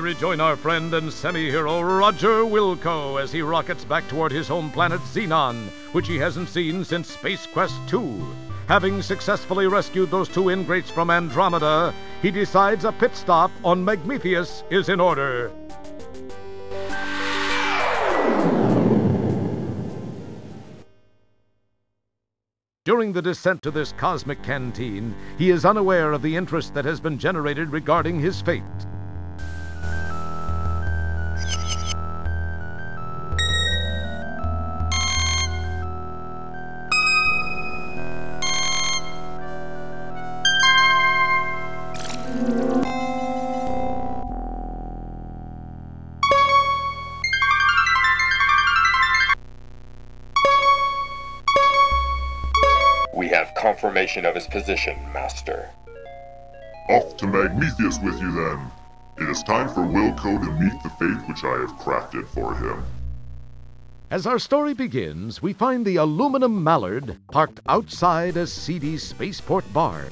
rejoin our friend and semi-hero Roger Wilco as he rockets back toward his home planet Xenon, which he hasn't seen since Space Quest II. Having successfully rescued those two ingrates from Andromeda, he decides a pit stop on Magmetheus is in order. During the descent to this cosmic canteen, he is unaware of the interest that has been generated regarding his fate. We have confirmation of his position, Master. Off to Magmetheus with you, then. It is time for Wilco to meet the fate which I have crafted for him. As our story begins, we find the aluminum mallard parked outside a seedy spaceport bar.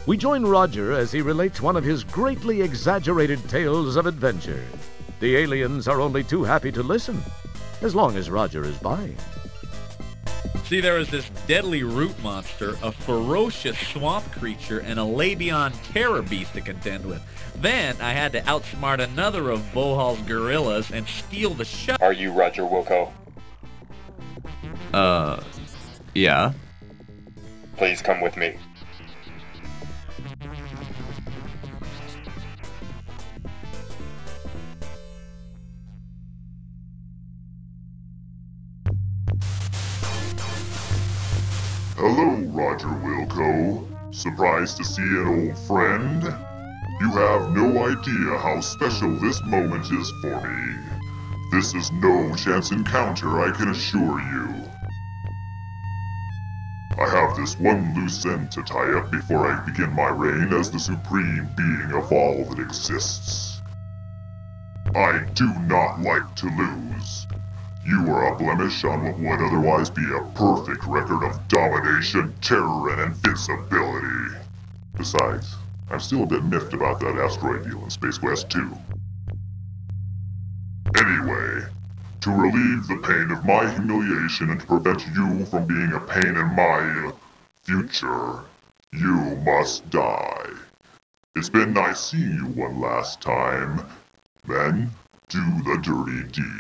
We join Roger as he relates one of his greatly exaggerated tales of adventure. The aliens are only too happy to listen, as long as Roger is by. See, there was this deadly root monster, a ferocious swamp creature, and a Labion terror beast to contend with. Then I had to outsmart another of Bohal's gorillas and steal the show. Are you Roger Wilco? Yeah. Please come with me. Hello, Roger Wilco. Surprised to see an old friend? You have no idea how special this moment is for me. This is no chance encounter, I can assure you. I have this one loose end to tie up before I begin my reign as the supreme being of all that exists. I do not like to lose. You are a blemish on what would otherwise be a perfect record of domination, terror, and invincibility. Besides, I'm still a bit miffed about that asteroid deal in Space Quest 2. Anyway, to relieve the pain of my humiliation and to prevent you from being a pain in my future, you must die. It's been nice seeing you one last time. Then, do the dirty deed.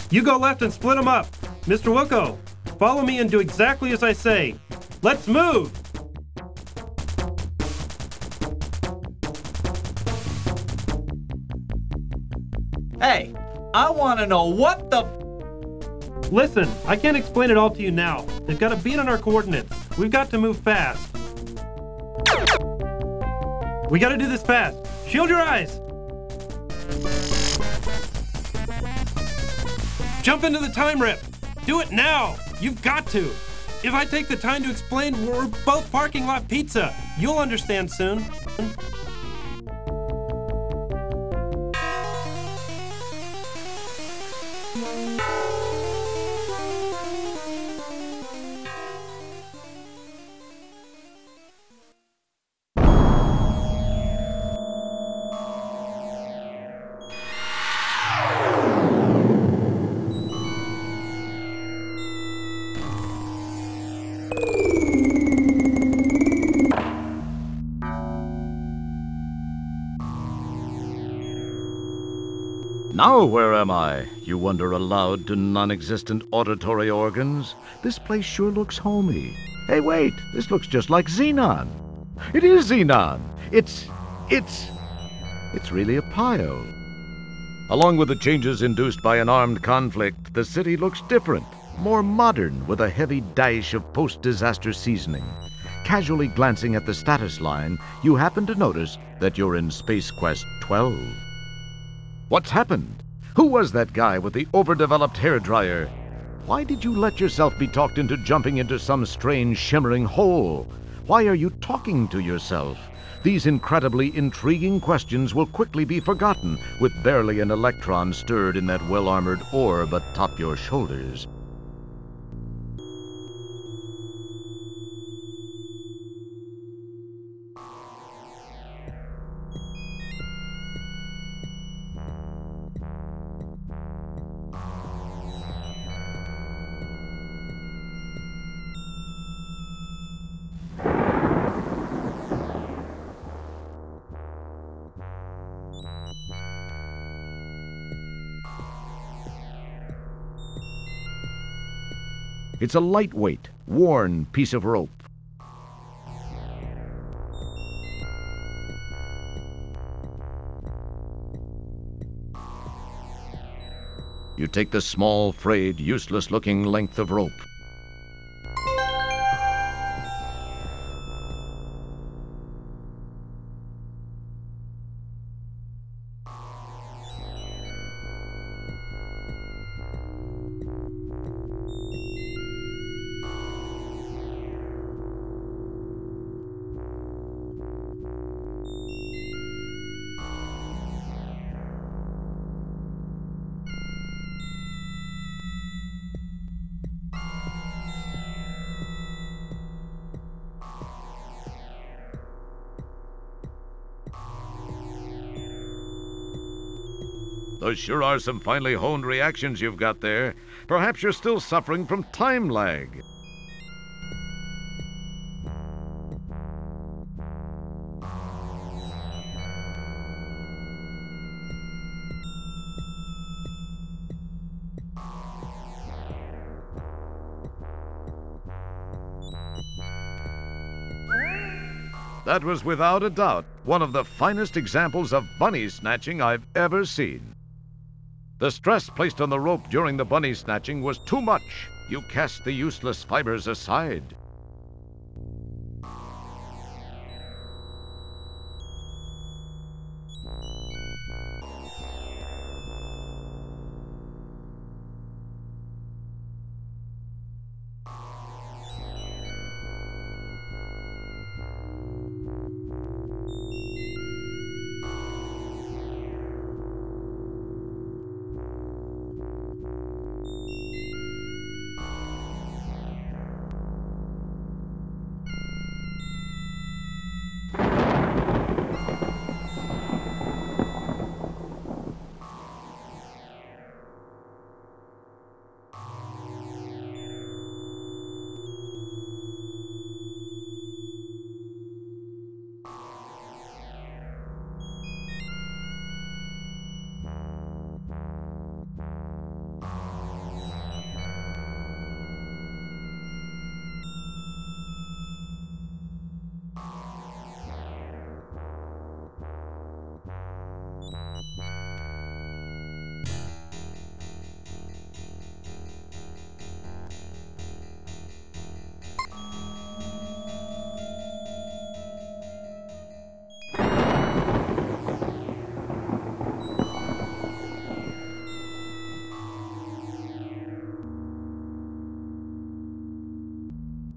You go left and split them up. Mr. Wilco, follow me and do exactly as I say. Let's move! Hey, I want to know what the... Listen, I can't explain it all to you now. They've got a beat on our coordinates. We've got to move fast. We gotta do this fast. Shield your eyes! Jump into the time rip! Do it now! You've got to! If I take the time to explain, we're both parking lot pizza. You'll understand soon. Now where am I? You wonder aloud to non-existent auditory organs. This place sure looks homey. Hey, wait! This looks just like Xenon. It is Xenon! It's really a Pio. Along with the changes induced by an armed conflict, the city looks different, more modern, with a heavy dash of post-disaster seasoning. Casually glancing at the status line, you happen to notice that you're in Space Quest 12. What's happened? Who was that guy with the overdeveloped hairdryer? Why did you let yourself be talked into jumping into some strange shimmering hole? Why are you talking to yourself? These incredibly intriguing questions will quickly be forgotten with barely an electron stirred in that well-armored orb atop your shoulders. It's a lightweight, worn piece of rope. You take the small, frayed, useless-looking length of rope. Those sure are some finely honed reactions you've got there. Perhaps you're still suffering from time lag. That was without a doubt one of the finest examples of bunny snatching I've ever seen. The stress placed on the rope during the bunny snatching was too much. You cast the useless fibers aside.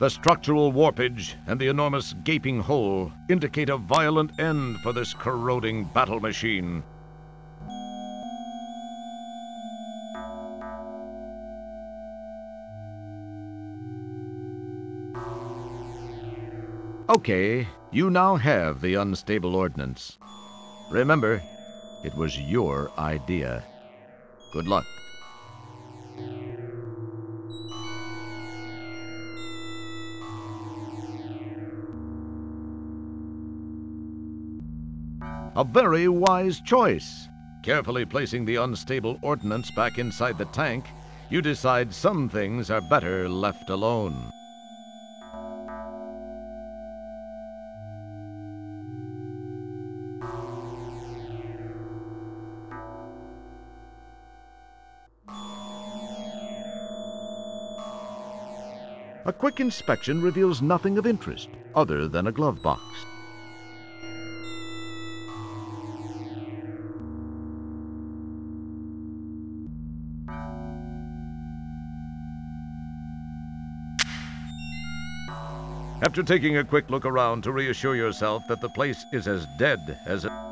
The structural warpage and the enormous gaping hole indicate a violent end for this corroding battle machine. Okay, you now have the unstable ordnance. Remember, it was your idea. Good luck. A very wise choice. Carefully placing the unstable ordnance back inside the tank, you decide some things are better left alone. A quick inspection reveals nothing of interest other than a glove box. After taking a quick look around to reassure yourself that the place is as dead as a...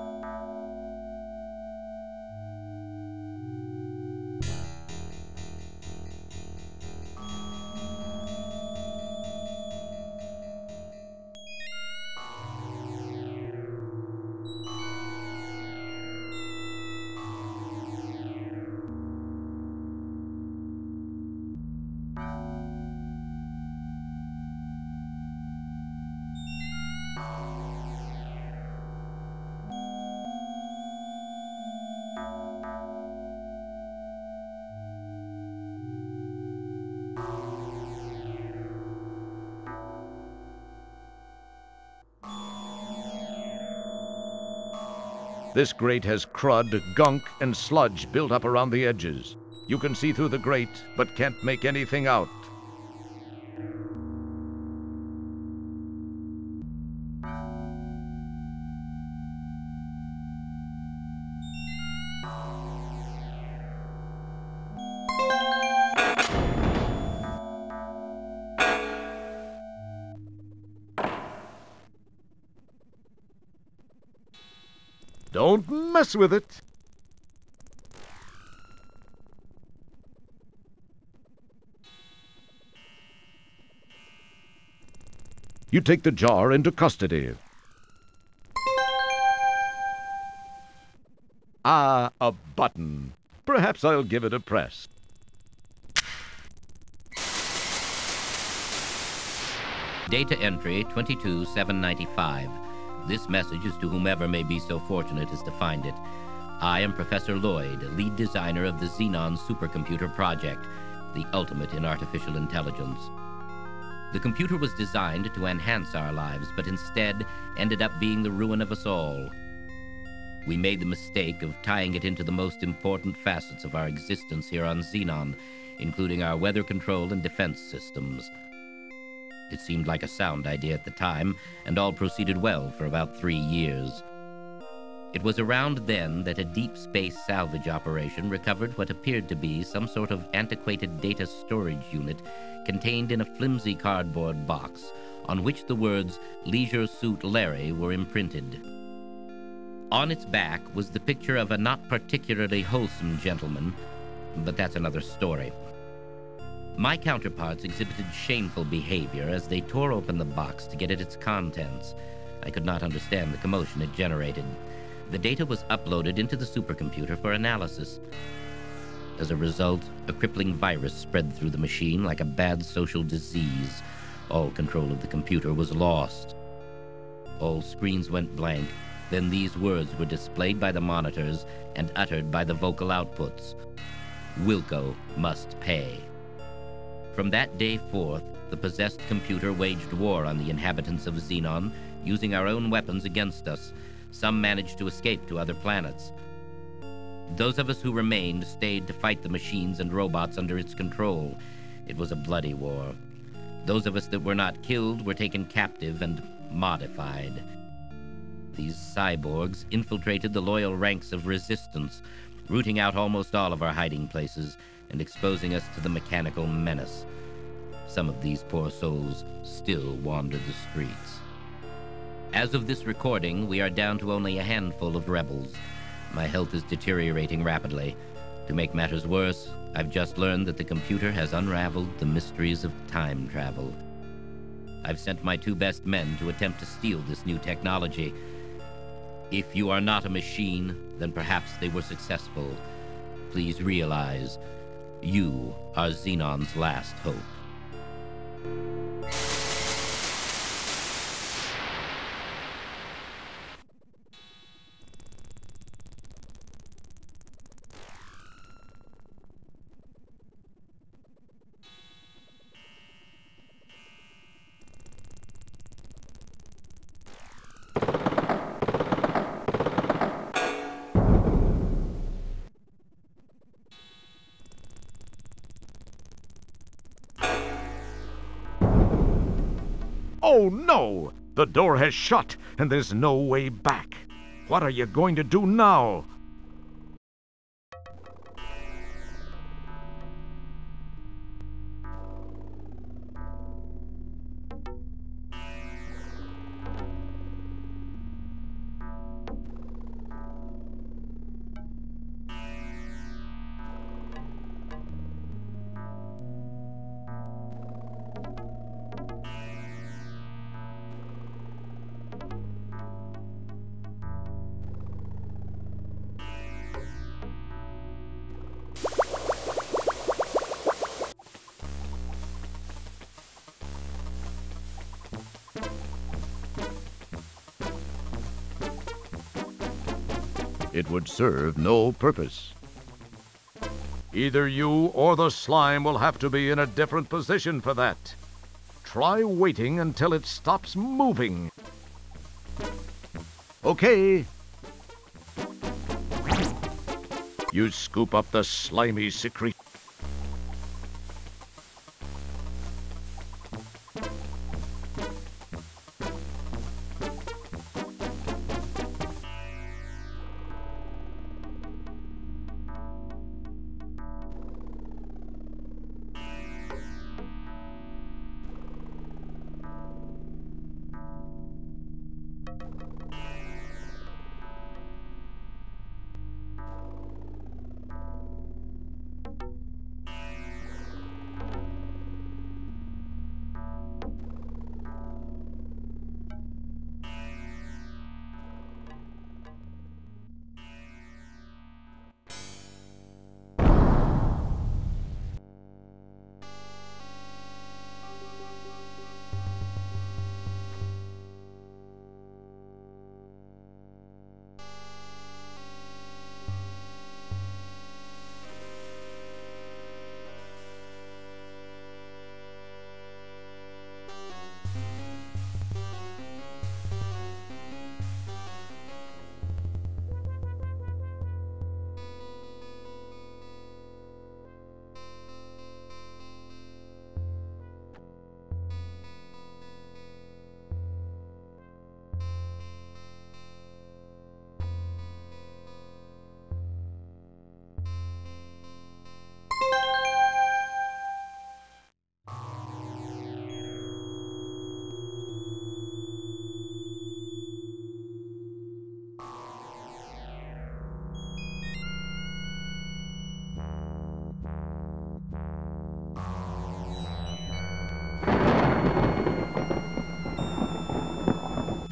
This grate has crud, gunk, and sludge built up around the edges. You can see through the grate, but can't make anything out. Don't mess with it. You take the jar into custody. Ah, a button. Perhaps I'll give it a press. Data entry 22795. This message is to whomever may be so fortunate as to find it. I am Professor Lloyd, lead designer of the Xenon Supercomputer Project, the ultimate in artificial intelligence. The computer was designed to enhance our lives, but instead ended up being the ruin of us all. We made the mistake of tying it into the most important facets of our existence here on Xenon, including our weather control and defense systems. It seemed like a sound idea at the time, and all proceeded well for about 3 years. It was around then that a deep space salvage operation recovered what appeared to be some sort of antiquated data storage unit contained in a flimsy cardboard box on which the words Leisure Suit Larry were imprinted. On its back was the picture of a not particularly wholesome gentleman, but that's another story. My counterparts exhibited shameful behavior as they tore open the box to get at its contents. I could not understand the commotion it generated. The data was uploaded into the supercomputer for analysis. As a result, a crippling virus spread through the machine like a bad social disease. All control of the computer was lost. All screens went blank. Then these words were displayed by the monitors and uttered by the vocal outputs. Wilco must pay. From that day forth, the possessed computer waged war on the inhabitants of Xenon, using our own weapons against us. Some managed to escape to other planets. Those of us who remained stayed to fight the machines and robots under its control. It was a bloody war. Those of us that were not killed were taken captive and modified. These cyborgs infiltrated the loyal ranks of resistance, rooting out almost all of our hiding places and exposing us to the mechanical menace. Some of these poor souls still wander the streets. As of this recording, we are down to only a handful of rebels. My health is deteriorating rapidly. To make matters worse, I've just learned that the computer has unraveled the mysteries of time travel. I've sent my 2 best men to attempt to steal this new technology. If you are not a machine, then perhaps they were successful. Please realize, you are Xenon's last hope. Oh no! The door has shut, and there's no way back. What are you going to do now? It would serve no purpose. Either you or the slime will have to be in a different position for that. Try waiting until it stops moving. Okay. You scoop up the slimy secret.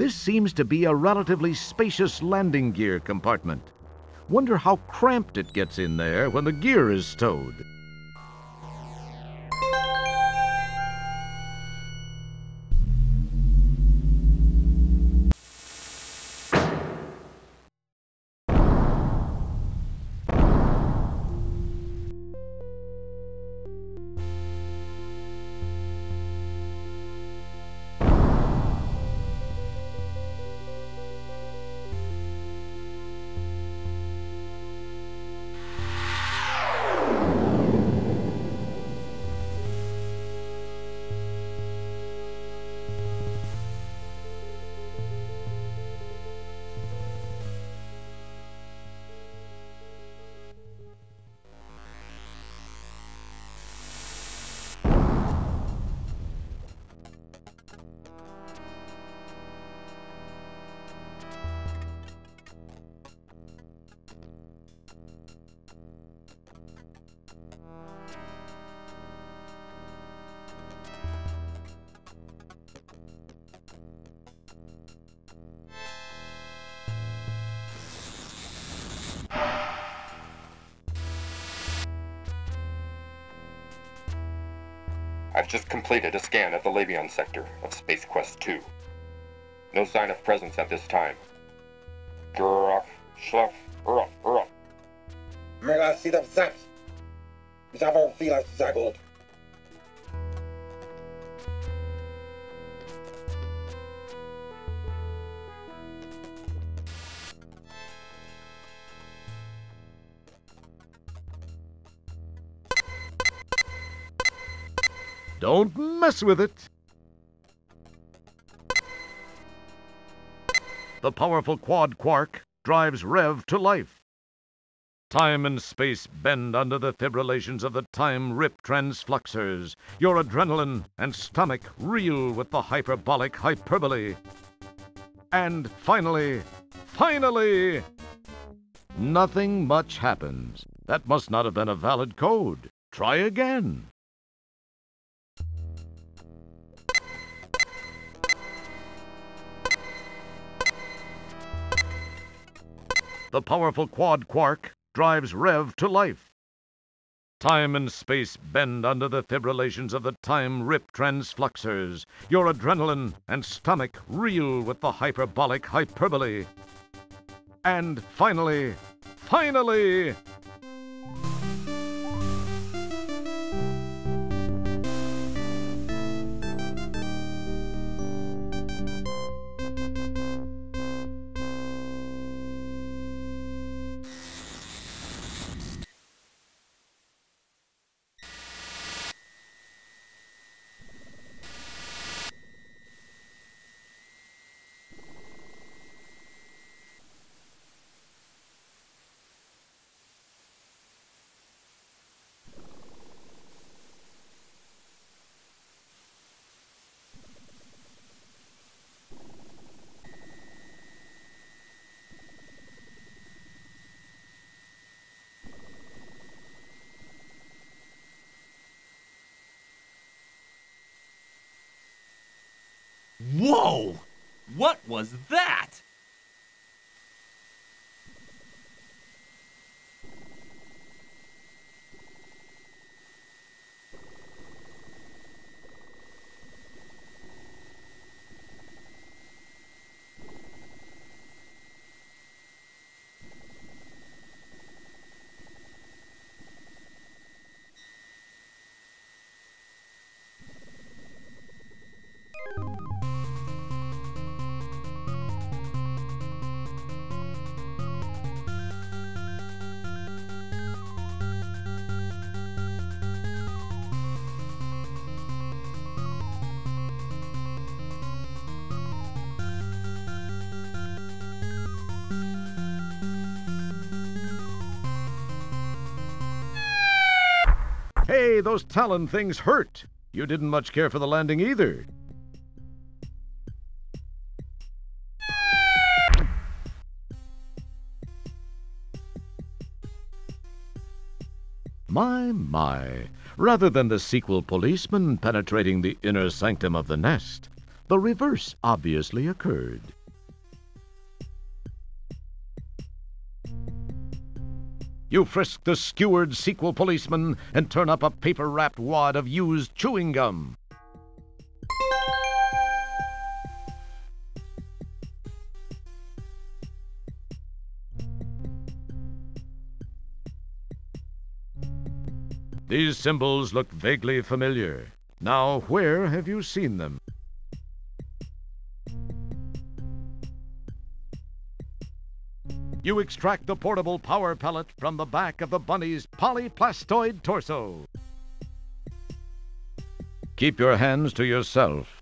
This seems to be a relatively spacious landing gear compartment. Wonder how cramped it gets in there when the gear is stowed. I've just completed a scan of the Labion sector of Space Quest 2. No sign of presence at this time. Graf, Schluff, Ruff. Mela sidam zat. Zawą chwilę zagód. Don't mess with it. The powerful quad quark drives Rev to life. Time and space bend under the fibrillations of the time rip transfluxers. Your adrenaline and stomach reel with the hyperbolic hyperbole. And finally, nothing much happens. That must not have been a valid code. Try again. The powerful quad quark drives Rev to life. Time and space bend under the fibrillations of the time rip transfluxers. Your adrenaline and stomach reel with the hyperbolic hyperbole. And finally, Whoa! What was that? hey, those Talon things hurt. You didn't much care for the landing either. My. Rather than the sequel policeman penetrating the inner sanctum of the nest, the reverse obviously occurred. You frisk the skewered sequel policeman and turn up a paper-wrapped wad of used chewing gum. These symbols look vaguely familiar. Now, where have you seen them? You extract the portable power pellet from the back of the bunny's polyplastoid torso. Keep your hands to yourself.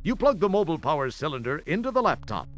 You plug the mobile power cylinder into the laptop.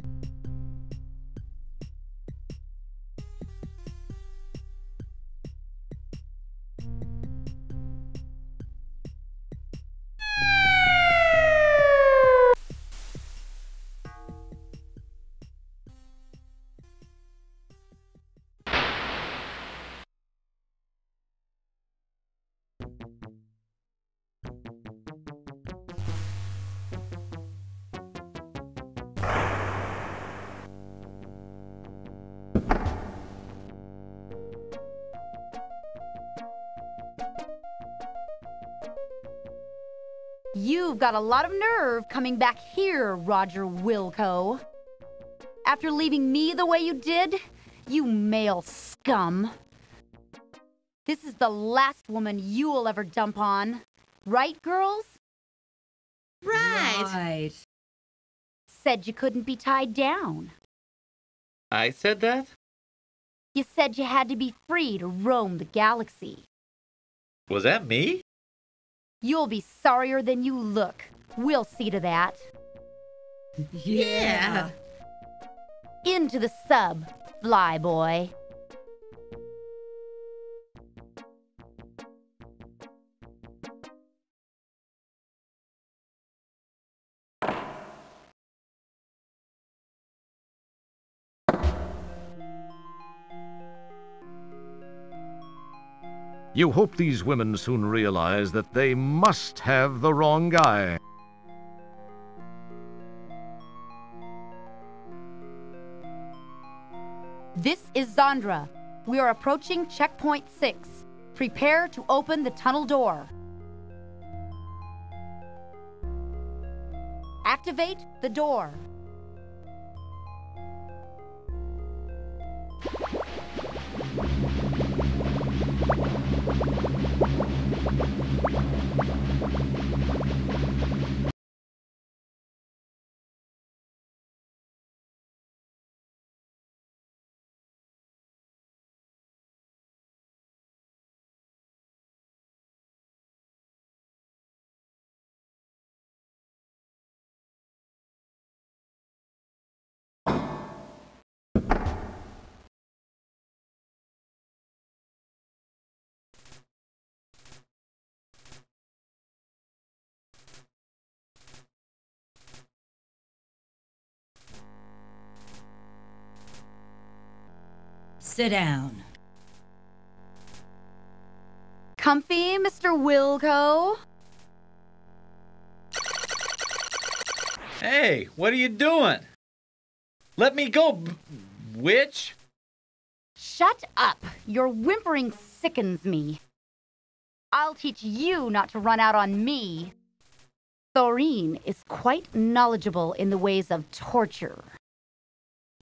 You've got a lot of nerve coming back here, Roger Wilco. After leaving me the way you did, you male scum. This is the last woman you'll ever dump on. Right, girls? Right. Said you couldn't be tied down. I said that? You said you had to be free to roam the galaxy. Was that me? You'll be sorrier than you look. We'll see to that. Yeah. Into the sub, flyboy. You hope these women soon realize that they must have the wrong guy. This is Zandra. We are approaching checkpoint 6. Prepare to open the tunnel door. Activate the door. sit down. Comfy, Mr. Wilco? Hey, what are you doing? Let me go, witch! Shut up! Your whimpering sickens me. I'll teach you not to run out on me. Thorine is quite knowledgeable in the ways of torture.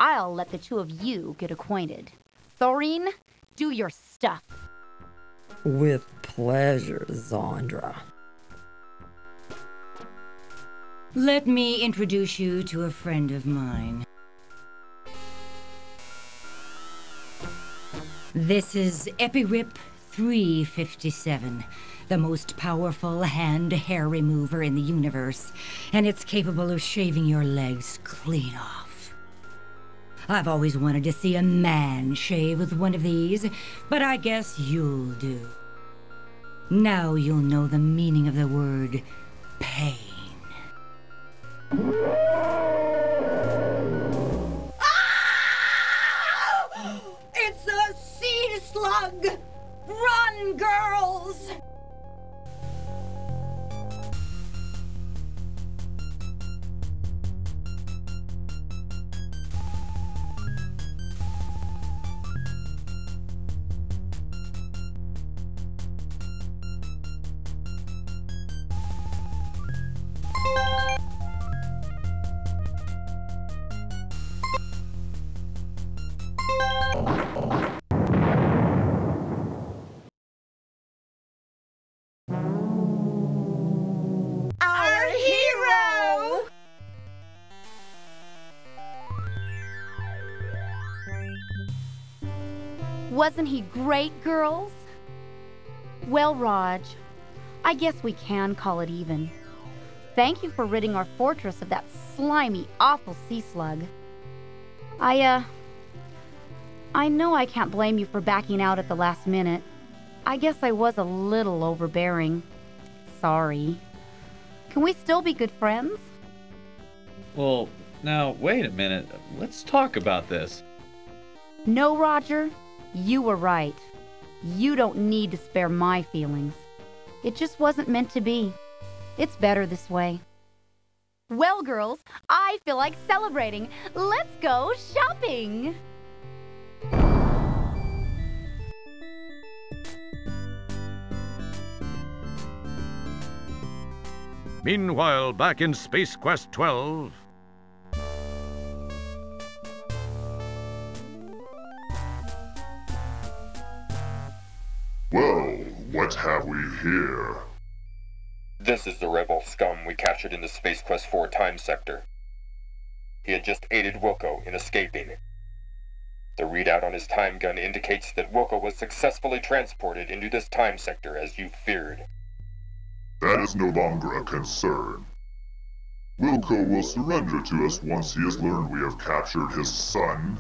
I'll let the two of you get acquainted. Thorine, do your stuff. With pleasure, Zandra. Let me introduce you to a friend of mine. This is Epirip 357, the most powerful hand-hair remover in the universe, and it's capable of shaving your legs clean off. I've always wanted to see a man shave with one of these, but I guess you'll do. Now you'll know the meaning of the word pain. Ah! It's a sea slug! Run, girls! Our hero! Wasn't he great, girls? Well, Raj, I guess we can call it even. Thank you for ridding our fortress of that slimy, awful sea slug. I know I can't blame you for backing out at the last minute. I guess I was a little overbearing. Sorry. Can we still be good friends? Well, now, wait a minute. Let's talk about this. No, Roger. You were right. You don't need to spare my feelings. It just wasn't meant to be. It's better this way. Well, girls, I feel like celebrating. Let's go shopping! Meanwhile, back in Space Quest 12... Well, what have we here? This is the rebel scum we captured in the Space Quest 4 time sector. He had just aided Wilco in escaping. The readout on his time gun indicates that Wilco was successfully transported into this time sector as you feared. That is no longer a concern. Wilco will surrender to us once he has learned we have captured his son.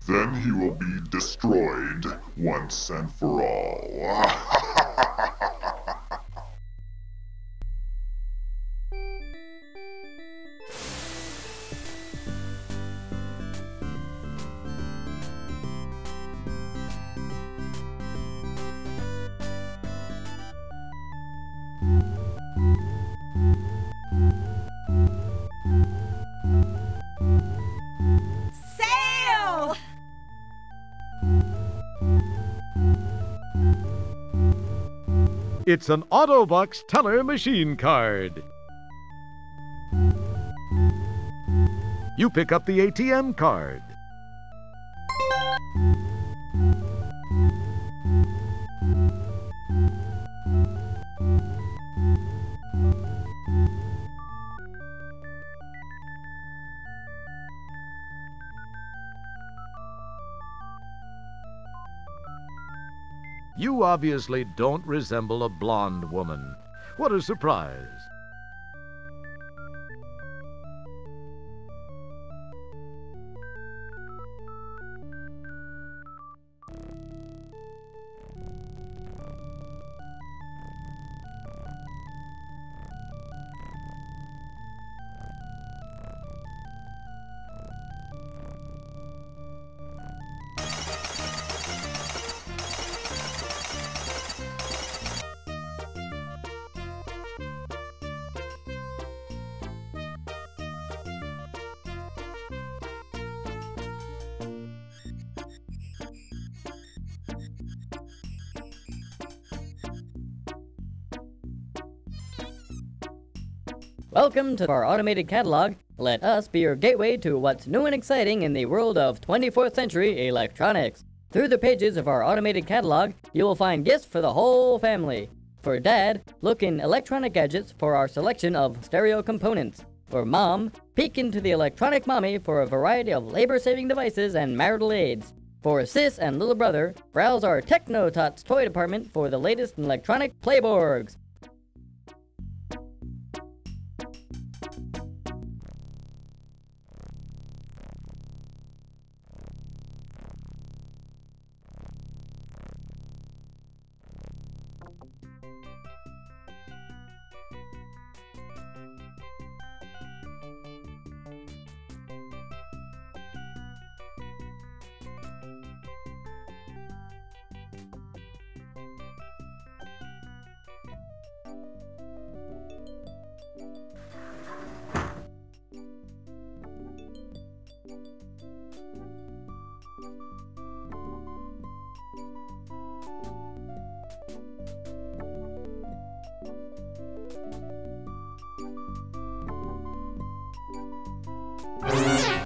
Then he will be destroyed once and for all. Sail! It's an Autobox Teller machine card. You pick up the ATM card. You obviously don't resemble a blonde woman. What a surprise. Welcome to our automated catalog. Let us be your gateway to what's new and exciting in the world of 24th century electronics. Through the pages of our automated catalog, you will find gifts for the whole family. For Dad, look in electronic gadgets for our selection of stereo components. For Mom, peek into the electronic mommy for a variety of labor-saving devices and marital aids. For Sis and little brother, browse our Techno-Tots toy department for the latest in electronic playboards.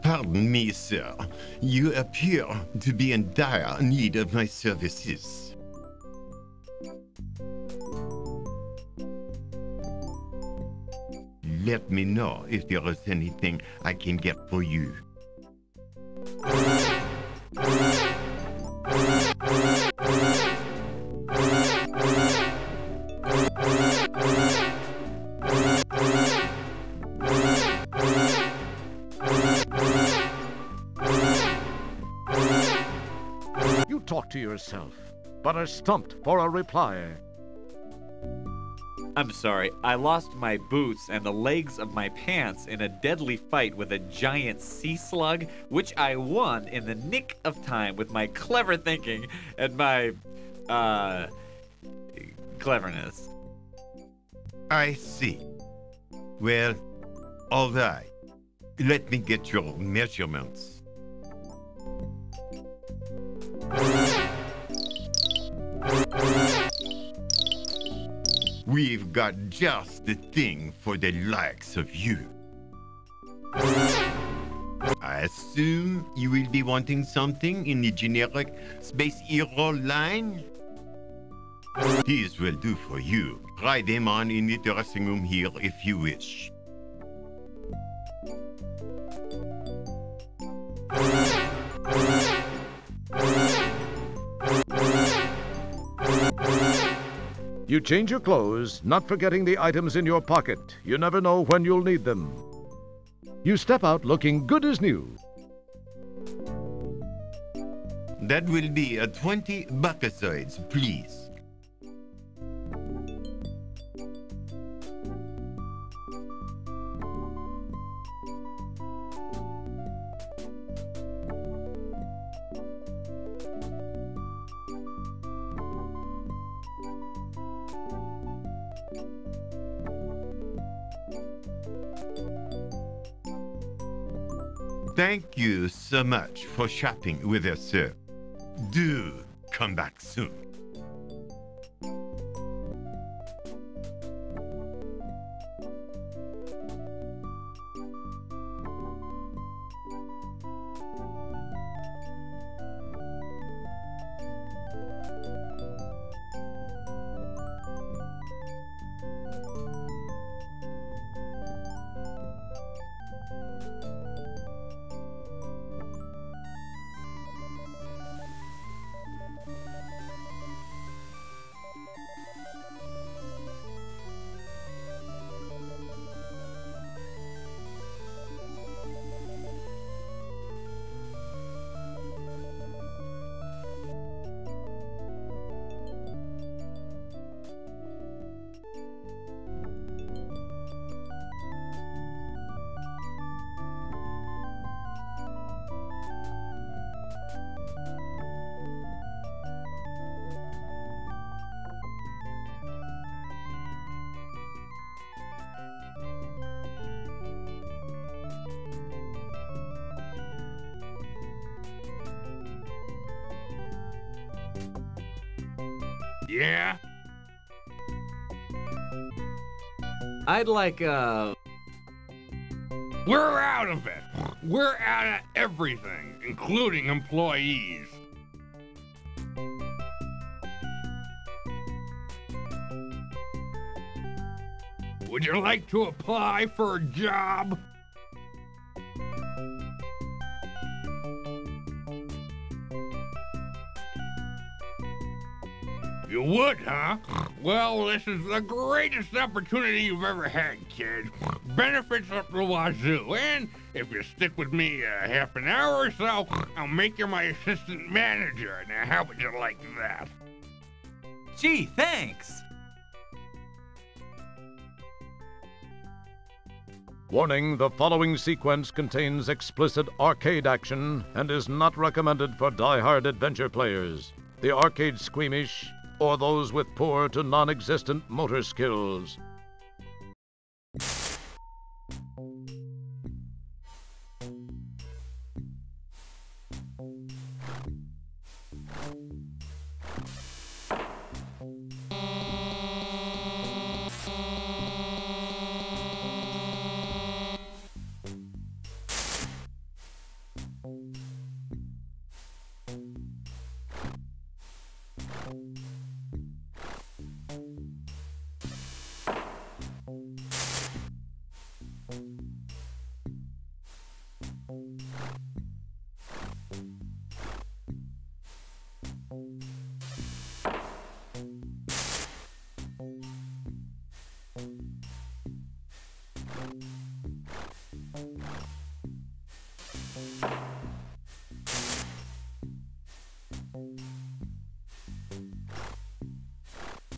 Pardon me, sir. You appear to be in dire need of my services. Let me know if there is anything I can get for you. Talk to yourself, but are stumped for a reply. I'm sorry, I lost my boots and the legs of my pants in a deadly fight with a giant sea slug, which I won in the nick of time with my clever thinking and my, cleverness. I see. Well, all right. Let me get your measurements. We've got just the thing for the likes of you. I assume you will be wanting something in the generic Space Hero line? These will do for you. Try them on in the dressing room here if you wish. You change your clothes, not forgetting the items in your pocket. You never know when you'll need them. You step out looking good as new. That will be 20 buckasoids, please. Thank you so much for shopping with us, sir. Do come back soon. Yeah? I'd like, We're out of it. We're out of everything, including employees. Would you like to apply for a job? You would, huh? Well, this is the greatest opportunity you've ever had, kid. Benefits up the wazoo, and if you stick with me half an hour or so, I'll make you my assistant manager. Now, how would you like that? Gee, thanks. Warning, the following sequence contains explicit arcade action and is not recommended for die-hard adventure players, the arcade squeamish, or those with poor to non-existent motor skills.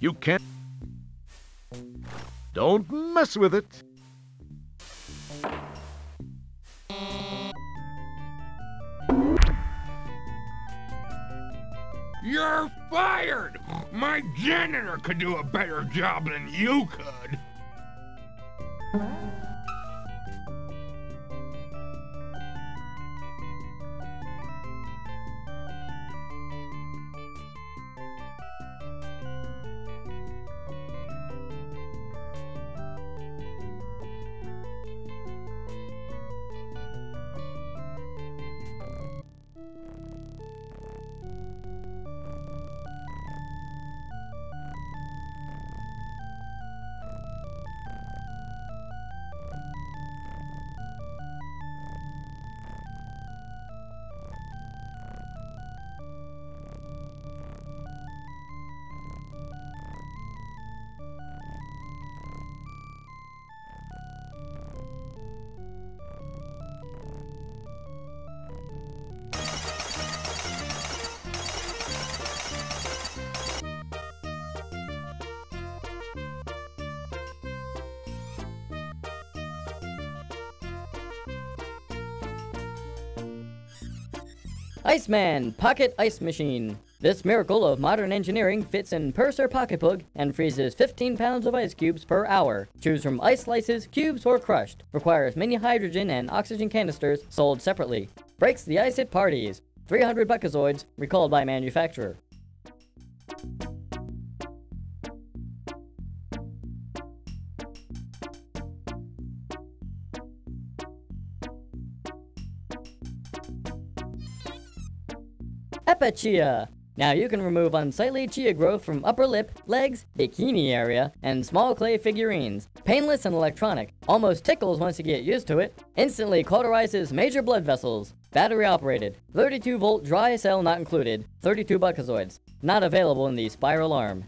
You can't... Don't mess with it. You're fired! My janitor could do a better job than you could. Iceman Pocket Ice Machine. This miracle of modern engineering fits in purse or pocketbook and freezes 15 pounds of ice cubes per hour. Choose from ice slices, cubes, or crushed. Requires mini hydrogen and oxygen canisters sold separately. Breaks the ice at parties. 300 Buckazoids recalled by manufacturer. Epicchia. Now you can remove unsightly chia growth from upper lip, legs, bikini area, and small clay figurines. Painless and electronic. Almost tickles once you get used to it. Instantly cauterizes major blood vessels. Battery operated. 32 volt dry cell not included. 32 Buckazoids. Not available in the spiral arm.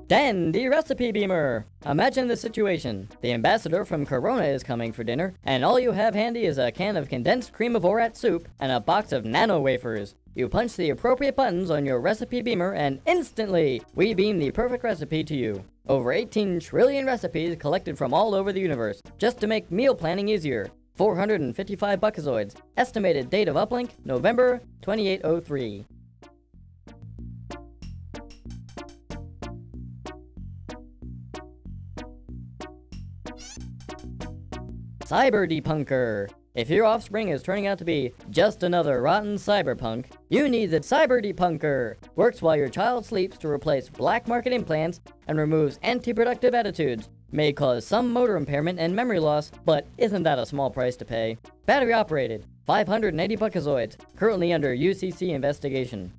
Dandy Recipe Beamer! Imagine the situation. The ambassador from Corona is coming for dinner, and all you have handy is a can of condensed cream of Orat soup and a box of nano wafers. You punch the appropriate buttons on your recipe beamer, and instantly, we beam the perfect recipe to you. Over 18 trillion recipes collected from all over the universe, just to make meal planning easier. 455 Buckazoids. Estimated date of uplink, November 2803. Cyber Debunker. If your offspring is turning out to be just another rotten cyberpunk, you need the Cyber Depunker. Works while your child sleeps to replace black market implants and removes anti-productive attitudes. May cause some motor impairment and memory loss, but isn't that a small price to pay? Battery operated, 580 buckazoids, currently under UCC investigation.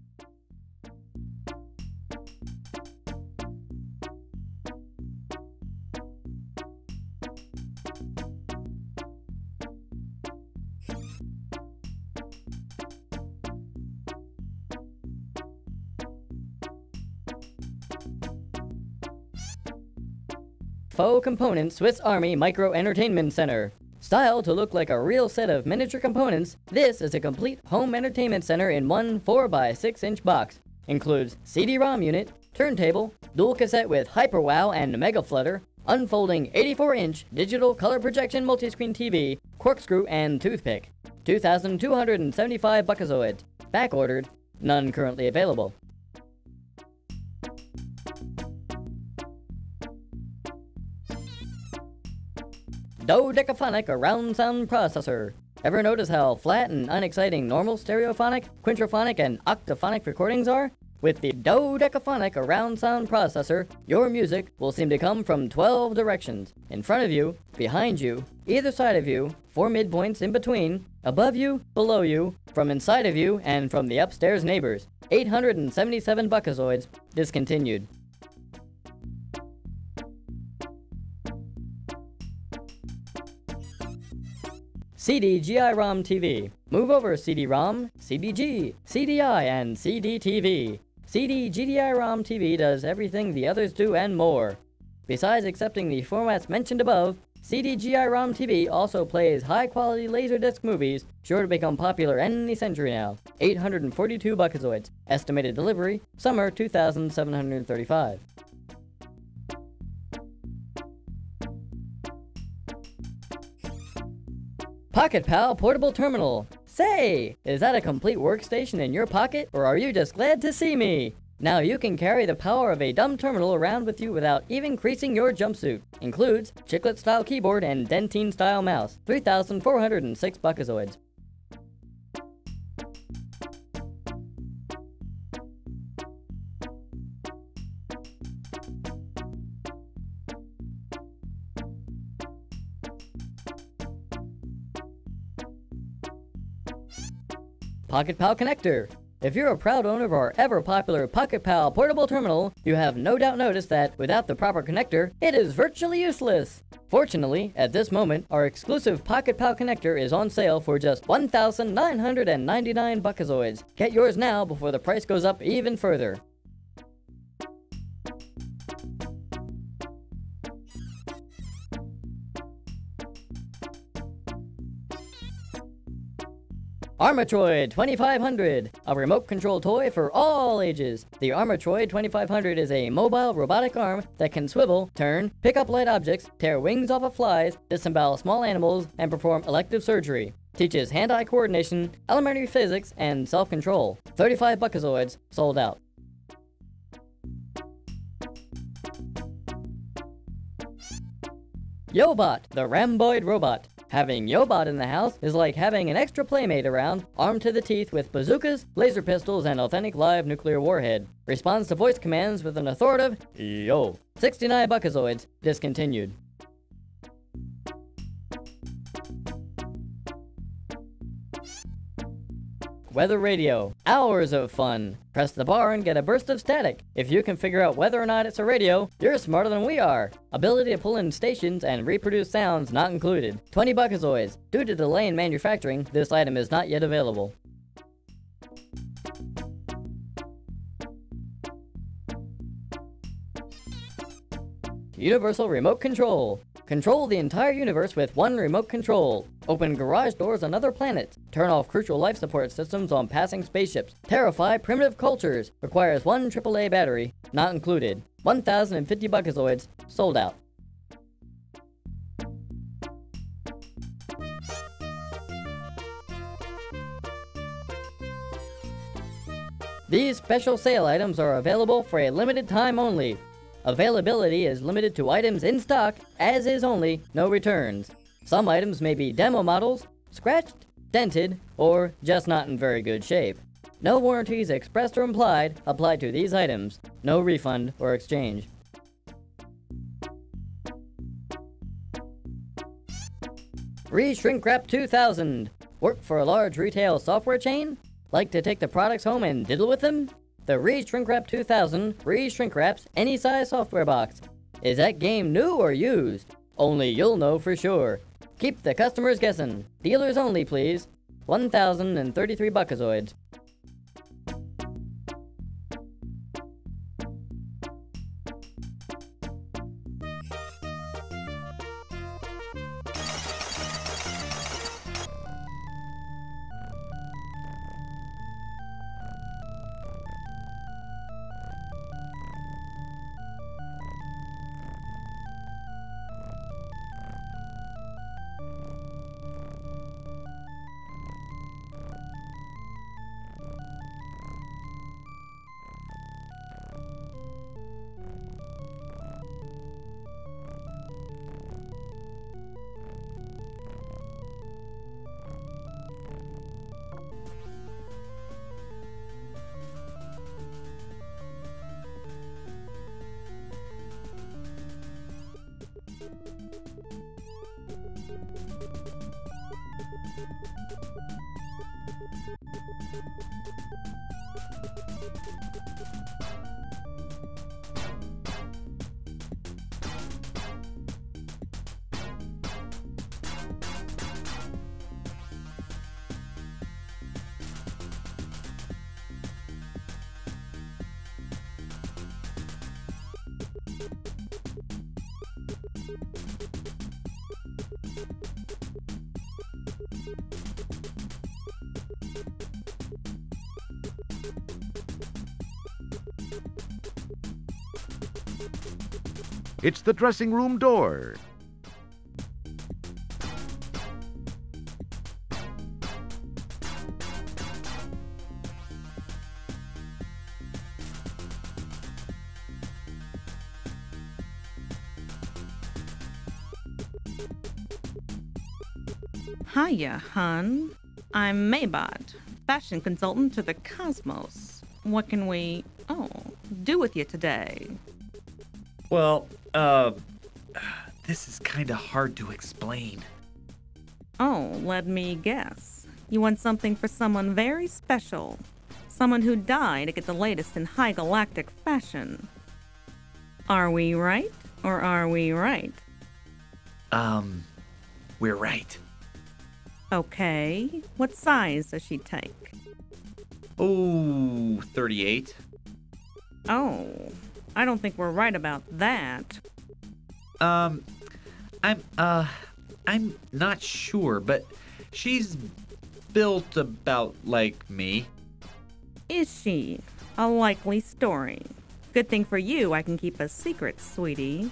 Faux Components Swiss Army Micro Entertainment Center. Styled to look like a real set of miniature components, this is a complete home entertainment center in one 4x6-inch box. Includes CD-ROM unit, turntable, dual cassette with HyperWow and Mega Flutter, unfolding 84-inch digital color projection multiscreen TV, corkscrew, and toothpick. 2,275 buckazoids. Back ordered. None currently available. Dodecaphonic Around Sound Processor. Ever notice how flat and unexciting normal stereophonic, quintrophonic, and octaphonic recordings are? With the Dodecaphonic Around Sound Processor, your music will seem to come from 12 directions. In front of you, behind you, either side of you, 4 midpoints in between, above you, below you, from inside of you, and from the upstairs neighbors. 877 buckazoids. Discontinued. CD-GI-ROM TV. Move over CD-ROM, CDG, CDI, and CD-TV. CD-GDI-ROM TV does everything the others do and more. Besides accepting the formats mentioned above, CD-GI-ROM TV also plays high-quality Laserdisc movies, sure to become popular any century now. 842 buckazoids. Estimated delivery, summer 2,735. Pocket Pal Portable Terminal. Say, is that a complete workstation in your pocket, or are you just glad to see me? Now you can carry the power of a dumb terminal around with you without even creasing your jumpsuit. Includes chiclet-style keyboard and dentine-style mouse. 3,406 buckazoids. Pocket Pal Connector. If you're a proud owner of our ever-popular Pocket Pal portable terminal, you have no doubt noticed that without the proper connector, it is virtually useless. Fortunately, at this moment, our exclusive Pocket Pal connector is on sale for just 1,999 buckazoids. Get yours now before the price goes up even further. Armatroid 2500, a remote control toy for all ages. The Armatroid 2500 is a mobile robotic arm that can swivel, turn, pick up light objects, tear wings off of flies, disembowel small animals, and perform elective surgery. Teaches hand-eye coordination, elementary physics, and self-control. 35 buckazoids, sold out. Yobot, the Ramboid robot. Having Yobot in the house is like having an extra playmate around, armed to the teeth with bazookas, laser pistols, and authentic live nuclear warhead. Responds to voice commands with an authoritative yo. 69 buckazoids, discontinued. Weather radio. Hours of fun. Press the bar and get a burst of static. If you can figure out whether or not it's a radio, you're smarter than we are. Ability to pull in stations and reproduce sounds not included. 20 buckazoids. Due to delay in manufacturing, this item is not yet available. Universal Remote Control. Control the entire universe with one remote control. Open garage doors on other planets. Turn off crucial life support systems on passing spaceships. Terrify primitive cultures. Requires one AAA battery. Not included. 1,050 buckazoids. Sold out. These special sale items are available for a limited time only. Availability is limited to items in stock, as is only no returns. Some items may be demo models, scratched, dented, or just not in very good shape. No warranties expressed or implied apply to these items. No refund or exchange. Re-Shrink-Wrap 2000. Work for a large retail software chain? Like to take the products home and diddle with them? The Re-Shrink-Wrap 2000 re-shrink-wraps any size software box. Is that game new or used? Only you'll know for sure. Keep the customers guessing. Dealers only, please. 1,033 Buckazoids. It's the dressing room door. Hiya, hun. I'm Maybot, fashion consultant to the Cosmos. What can we, do with you today? Well, this is kinda hard to explain. Oh, let me guess. You want something for someone very special. Someone who died to get the latest in high galactic fashion. Are we right, or are we right? We're right. Okay. What size does she take? Oh, 38. Oh, I don't think we're right about that. I'm not sure, but she's built about like me. Is she? A likely story. Good thing for you, I can keep a secret, sweetie.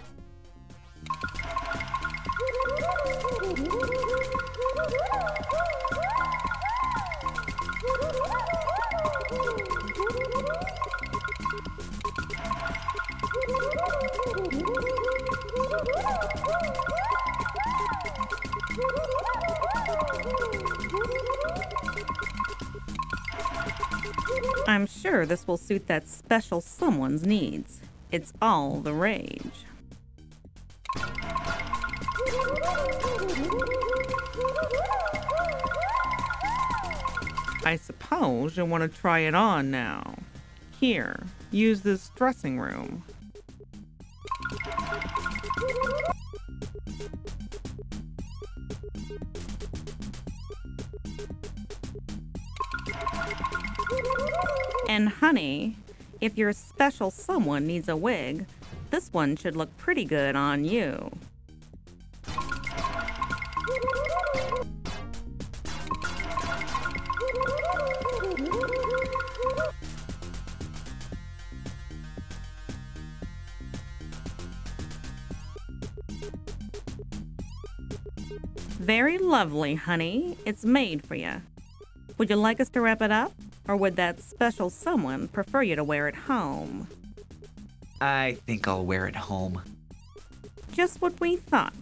I'm sure this will suit that special someone's needs. It's all the rage. I suppose you'll want to try it on now. Here, use this dressing room. And honey, if your special someone needs a wig, this one should look pretty good on you. Very lovely, honey. It's made for you. Would you like us to wrap it up? Or would that special someone prefer you to wear it home? I think I'll wear it home. Just what we thought.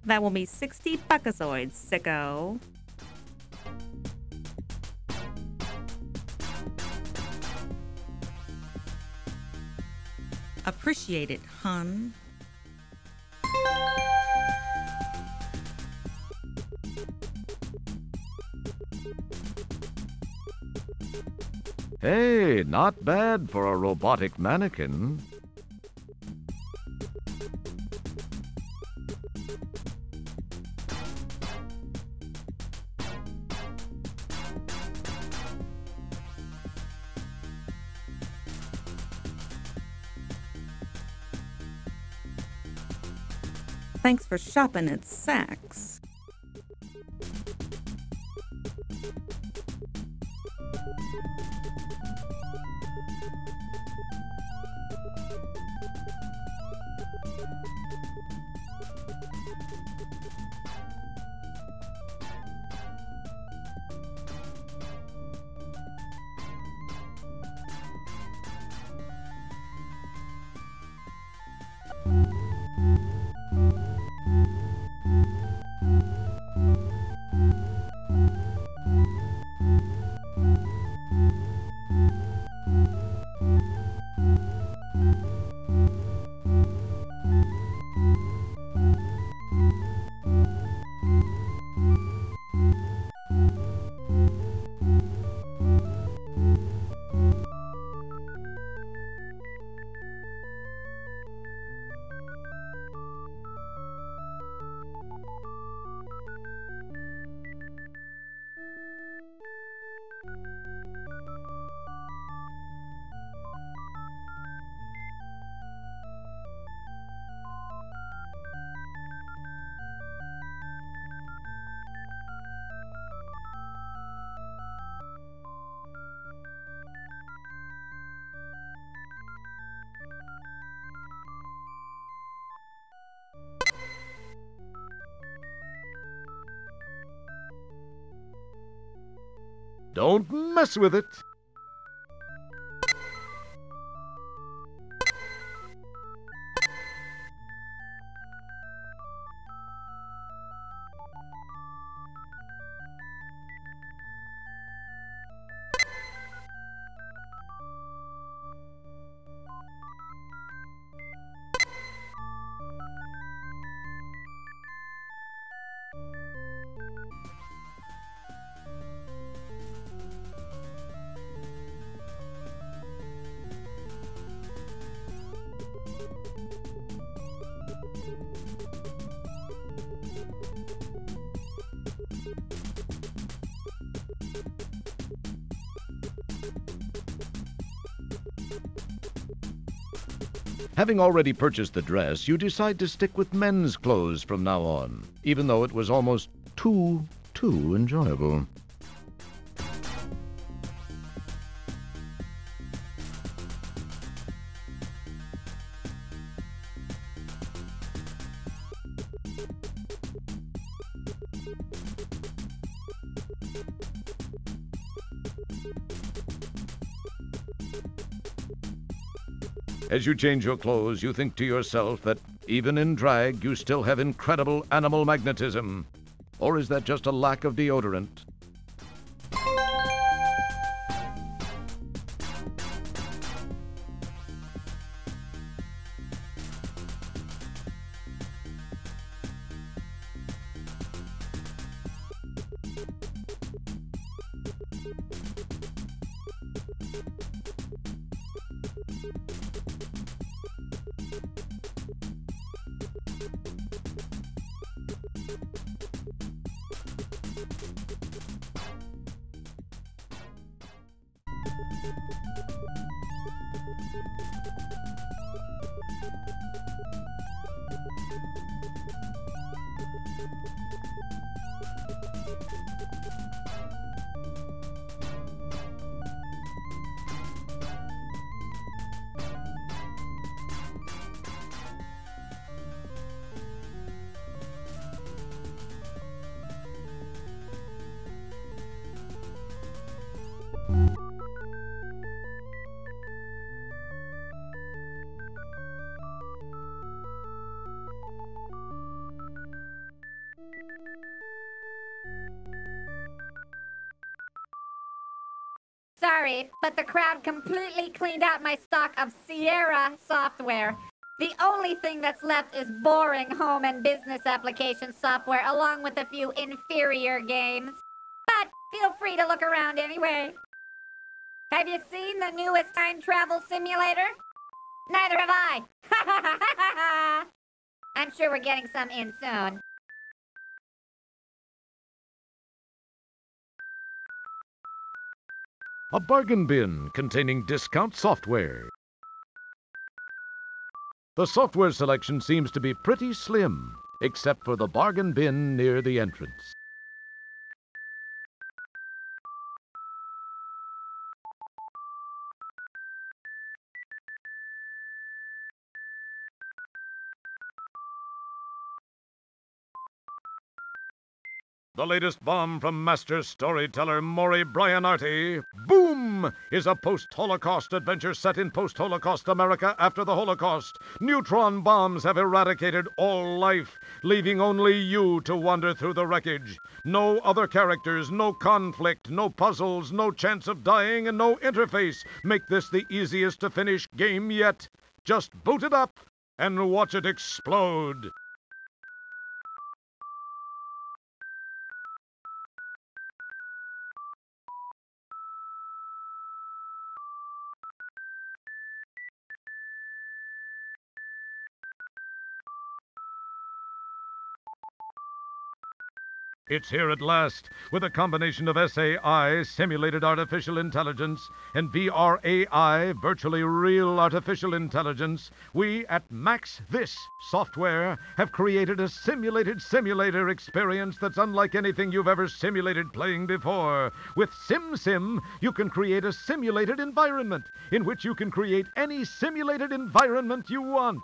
That will be 60 Buckazoids, sicko. Appreciate it, hun. Hey, not bad for a robotic mannequin. Thanks for shopping at Saks. Don't mess with it. Having already purchased the dress, you decide to stick with men's clothes from now on, even though it was almost too enjoyable. As you change your clothes, you think to yourself that even in drag, you still have incredible animal magnetism. Or is that just a lack of deodorant? Sorry, but the crowd completely cleaned out my stock. stock of Sierra software. The only thing that's left is boring home and business application software, along with a few inferior games. But feel free to look around anyway. Have you seen the newest time travel simulator? Neither have I. I'm sure we're getting some in soon. A bargain bin containing discount software. The software selection seems to be pretty slim, except for the bargain bin near the entrance. The latest bomb from master storyteller Maury Bryanarty, Boom, is a post-Holocaust adventure set in post-Holocaust America after the Holocaust. Neutron bombs have eradicated all life, leaving only you to wander through the wreckage. No other characters, no conflict, no puzzles, no chance of dying, and no interface make this the easiest to finish game yet. Just boot it up and watch it explode. It's here at last. With a combination of SAI, Simulated Artificial Intelligence, and VRAI, Virtually Real Artificial Intelligence, we at Max This Software have created a simulated simulator experience that's unlike anything you've ever simulated playing before. With SimSim, you can create a simulated environment in which you can create any simulated environment you want.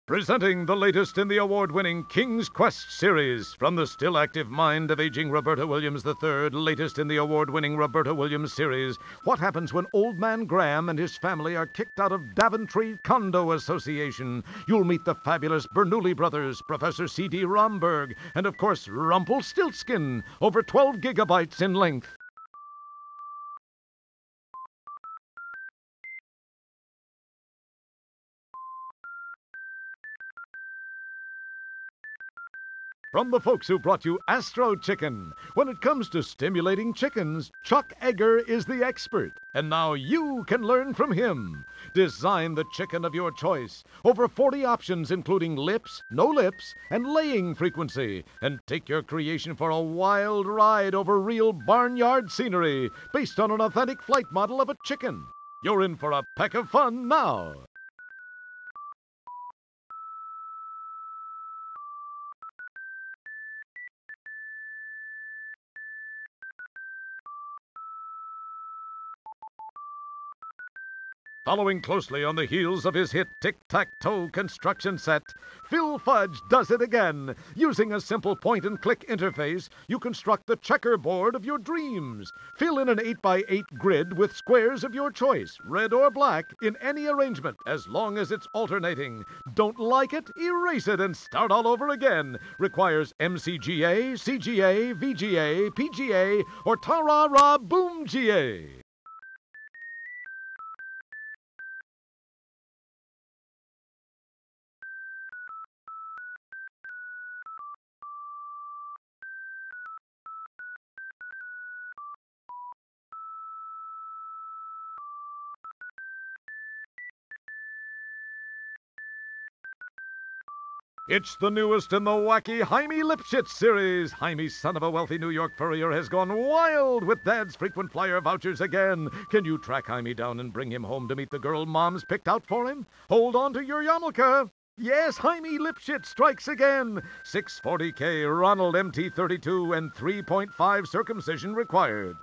Presenting the latest in the award-winning King's Quest series, from the still active mind of aging Roberta Williams III, latest in the award-winning Roberta Williams series, what happens when Old Man Graham and his family are kicked out of Daventry Condo Association? You'll meet the fabulous Bernoulli brothers, Professor C.D. Romberg, and of course Rumpelstiltskin, over 12 gigabytes in length. From the folks who brought you Astro Chicken. When it comes to stimulating chickens, Chuck Egger is the expert. And now you can learn from him. Design the chicken of your choice. Over 40 options including lips, no lips, and laying frequency. And take your creation for a wild ride over real barnyard scenery based on an authentic flight model of a chicken. You're in for a peck of fun now. Following closely on the heels of his hit Tic-Tac-Toe construction set, Phil Fudge does it again. Using a simple point-and-click interface, you construct the checkerboard of your dreams. Fill in an 8x8 grid with squares of your choice, red or black, in any arrangement, as long as it's alternating. Don't like it? Erase it and start all over again. Requires MCGA, CGA, VGA, PGA, or Ta-Ra-Ra Boom GA. It's the newest in the wacky Jaime Lipschitz series. Jaime, son of a wealthy New York furrier, has gone wild with Dad's frequent flyer vouchers again. Can you track Jaime down and bring him home to meet the girl Mom's picked out for him? Hold on to your yarmulke. Yes, Jaime Lipschitz strikes again. 640K, Ronald MT32, and 3.5 circumcision required.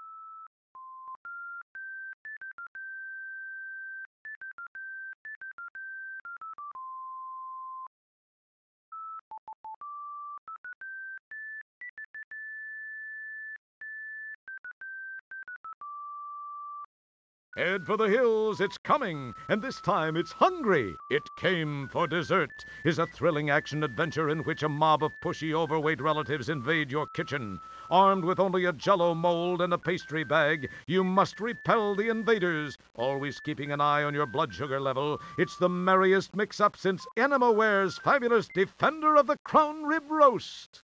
Head for the hills, it's coming, and this time it's hungry. It Came for Dessert is a thrilling action-adventure in which a mob of pushy, overweight relatives invade your kitchen. Armed with only a Jell-O mold and a pastry bag, you must repel the invaders, always keeping an eye on your blood sugar level. It's the merriest mix-up since Enema-Ware's fabulous Defender of the Crown Rib Roast.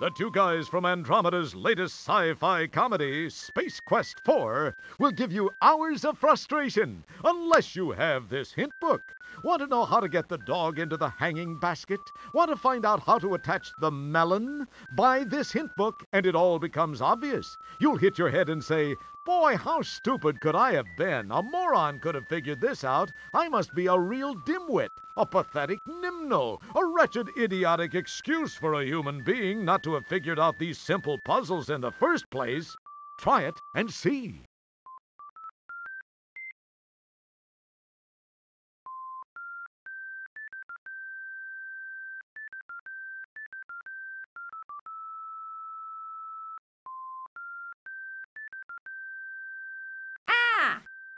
The two guys from Andromeda's latest sci-fi comedy, Space Quest 4, will give you hours of frustration unless you have this hint book. Want to know how to get the dog into the hanging basket? Want to find out how to attach the melon? Buy this hint book and it all becomes obvious. You'll hit your head and say, "Boy, how stupid could I have been? A moron could have figured this out. I must be a real dimwit, a pathetic nimno, a wretched, idiotic excuse for a human being not to have figured out these simple puzzles in the first place." Try it and see.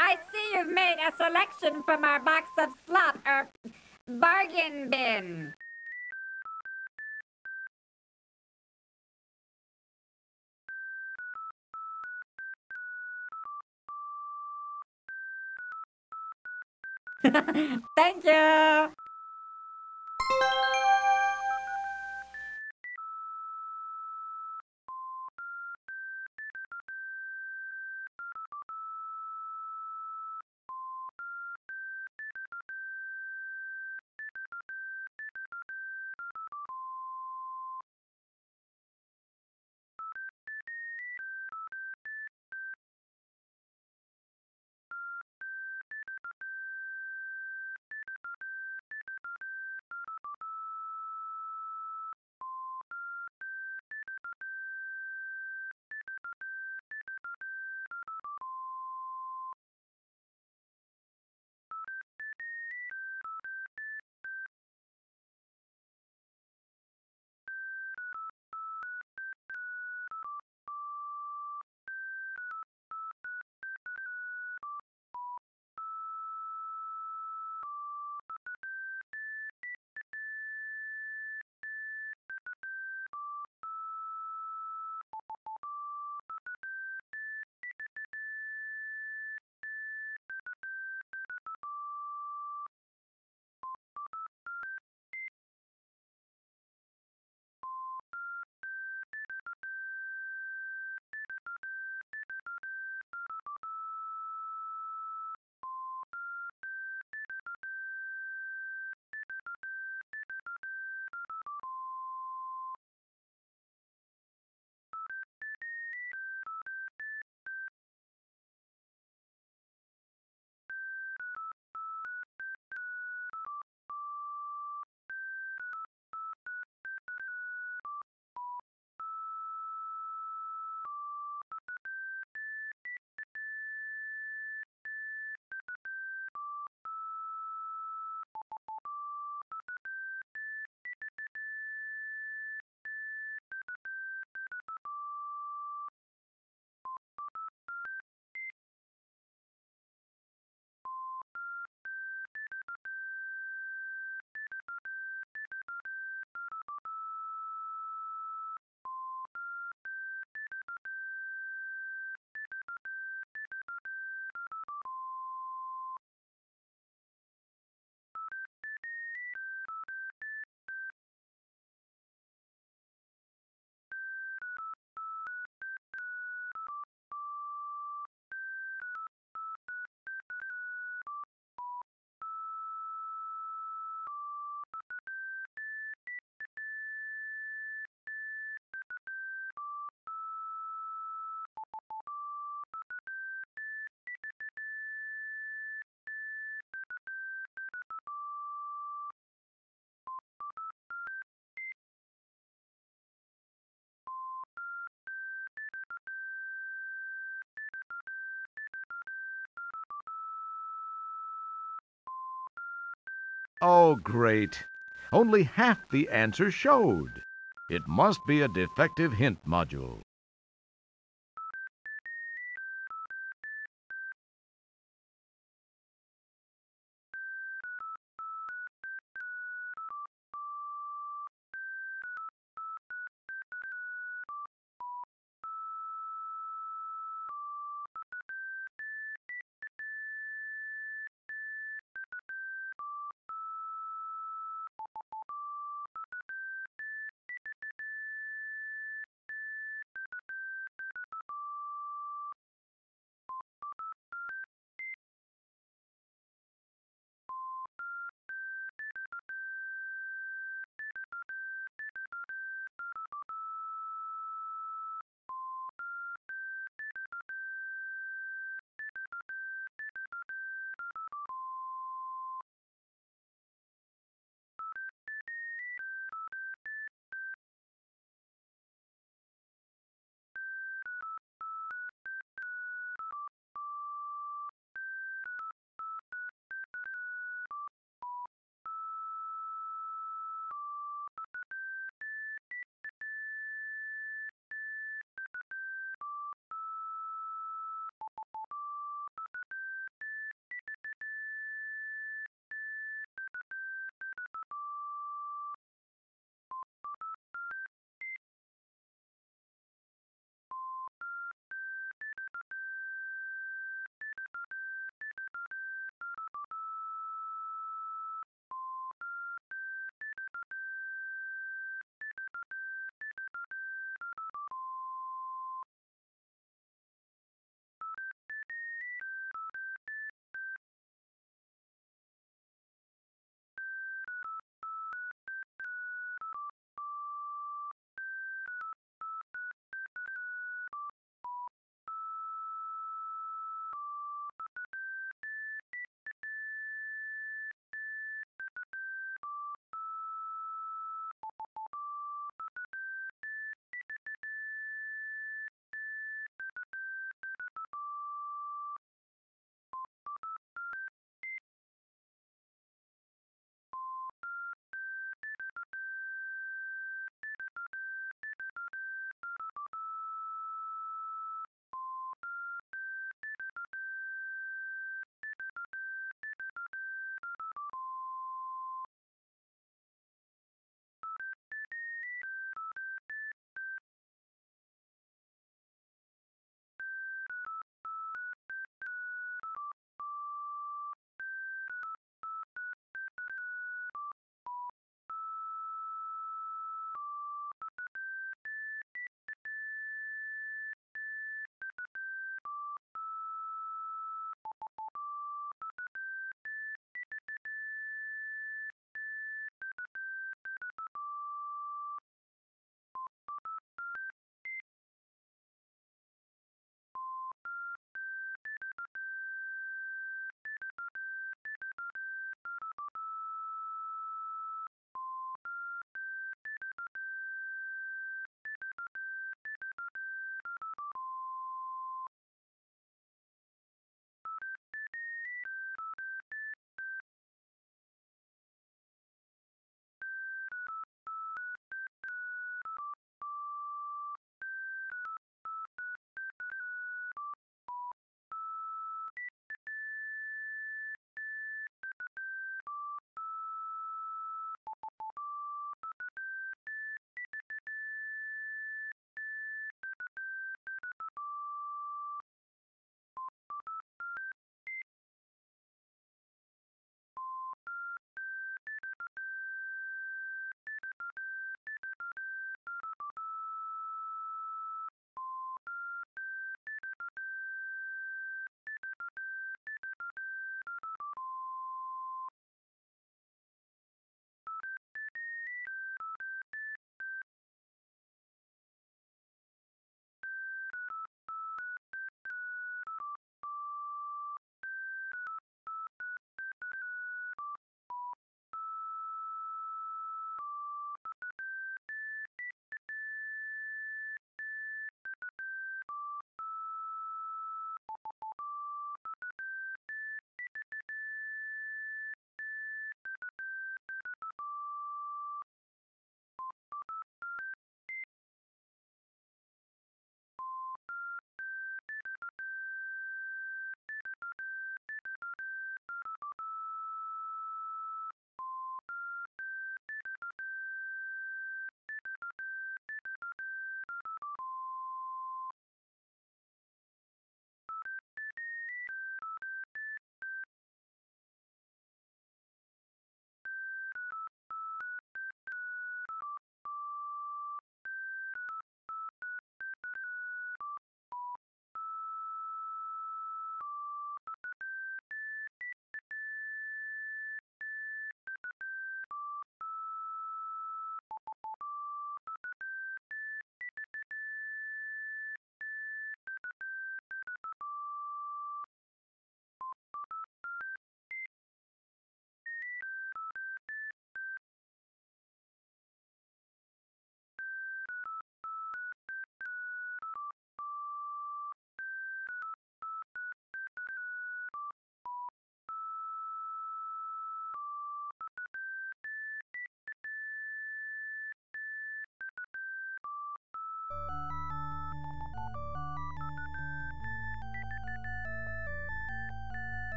I see you've made a selection from our box of slop, bargain bin. Thank you. Oh, great. Only half the answer showed. It must be a defective hint module.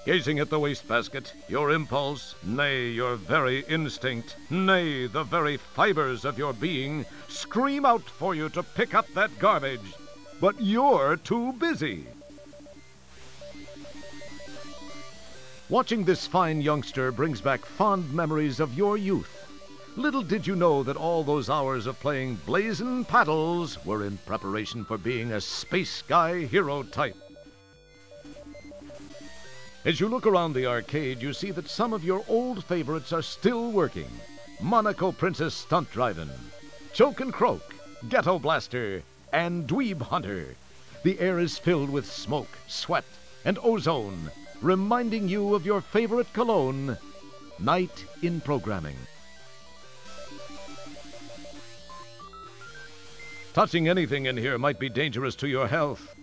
Gazing at the wastebasket, your impulse, nay, your very instinct, nay, the very fibers of your being, scream out for you to pick up that garbage. But you're too busy. Watching this fine youngster brings back fond memories of your youth. Little did you know that all those hours of playing blazin' paddles were in preparation for being a space guy hero type. As you look around the arcade, you see that some of your old favorites are still working. Monaco Princess Stunt Drivin', Choke and Croak, Ghetto Blaster, and Dweeb Hunter. The air is filled with smoke, sweat, and ozone, reminding you of your favorite cologne, Night in Programming. Touching anything in here might be dangerous to your health.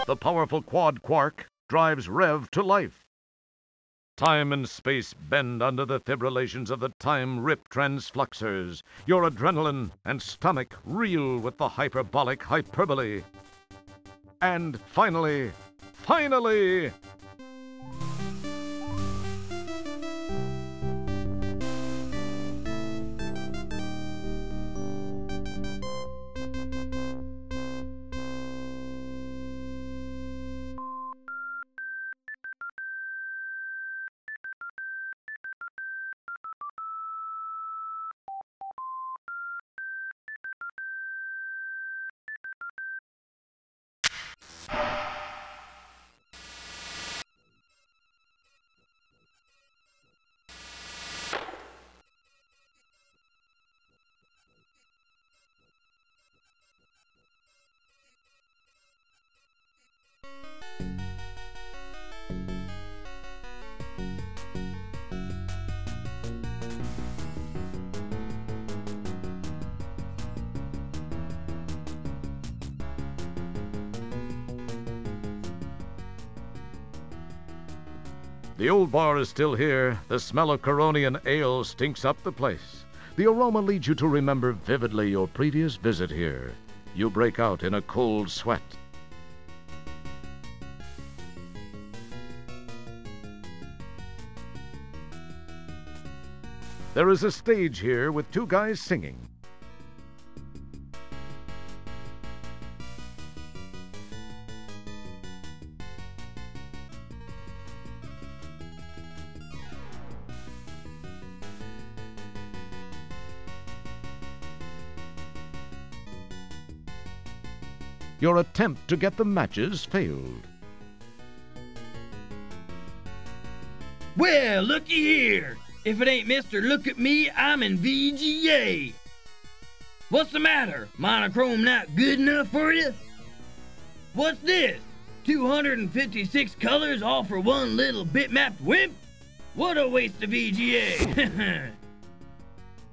The powerful quad quark drives Rev to life. Time and space bend under the fibrillations of the time rip transfluxers. Your adrenaline and stomach reel with the hyperbolic hyperbole. And finally, the old bar is still here. The smell of Coronian ale stinks up the place. The aroma leads you to remember vividly your previous visit here. You break out in a cold sweat. There is a stage here with two guys singing. Your attempt to get the matches failed. Well, looky here. If it ain't Mr. Look at Me, I'm in VGA. What's the matter? Monochrome not good enough for you? What's this? 256 colors all for one little bitmapped wimp? What a waste of VGA.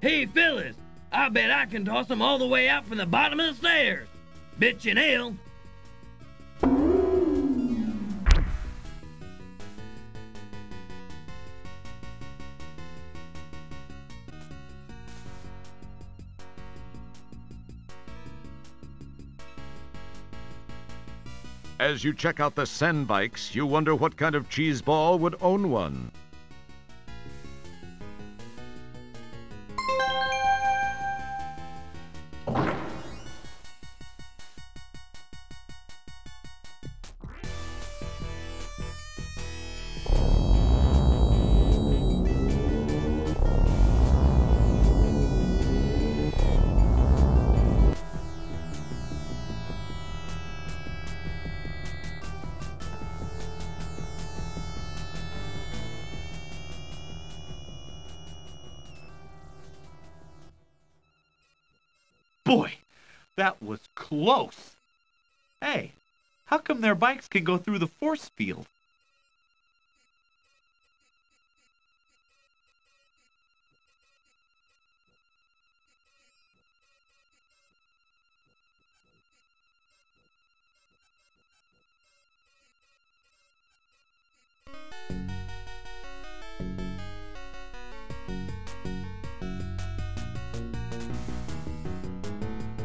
Hey, fellas, I bet I can toss them all the way out from the bottom of the stairs. Bitchin' ale. As you check out the Sen bikes, you wonder what kind of cheeseball would own one. Boy, that was close. Hey, how come their bikes can go through the force field?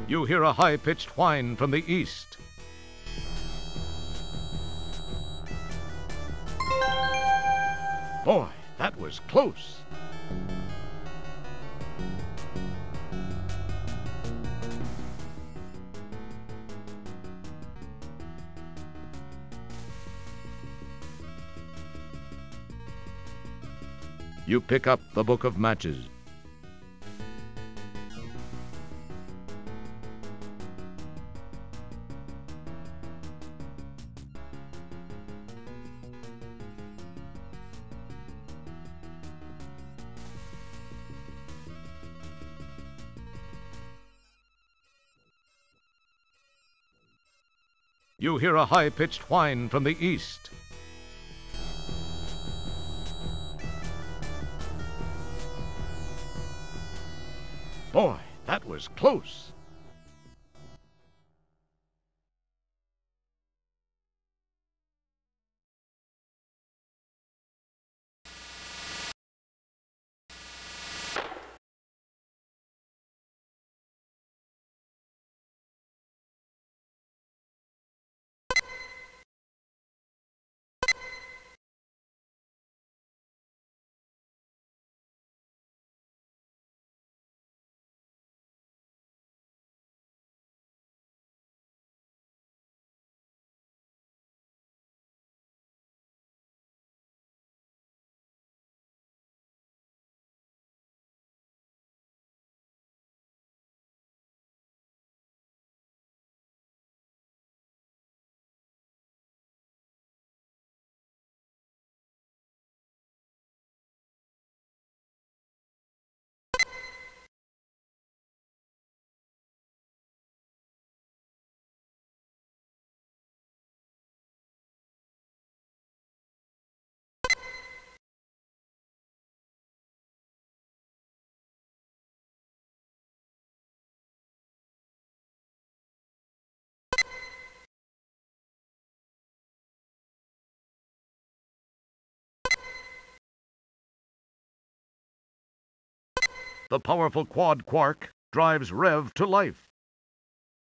You hear a high-pitched whine from the east. Boy, that was close. You pick up the book of matches. You hear a high-pitched whine from the east. Boy, that was close. The powerful quad quark drives Rev to life.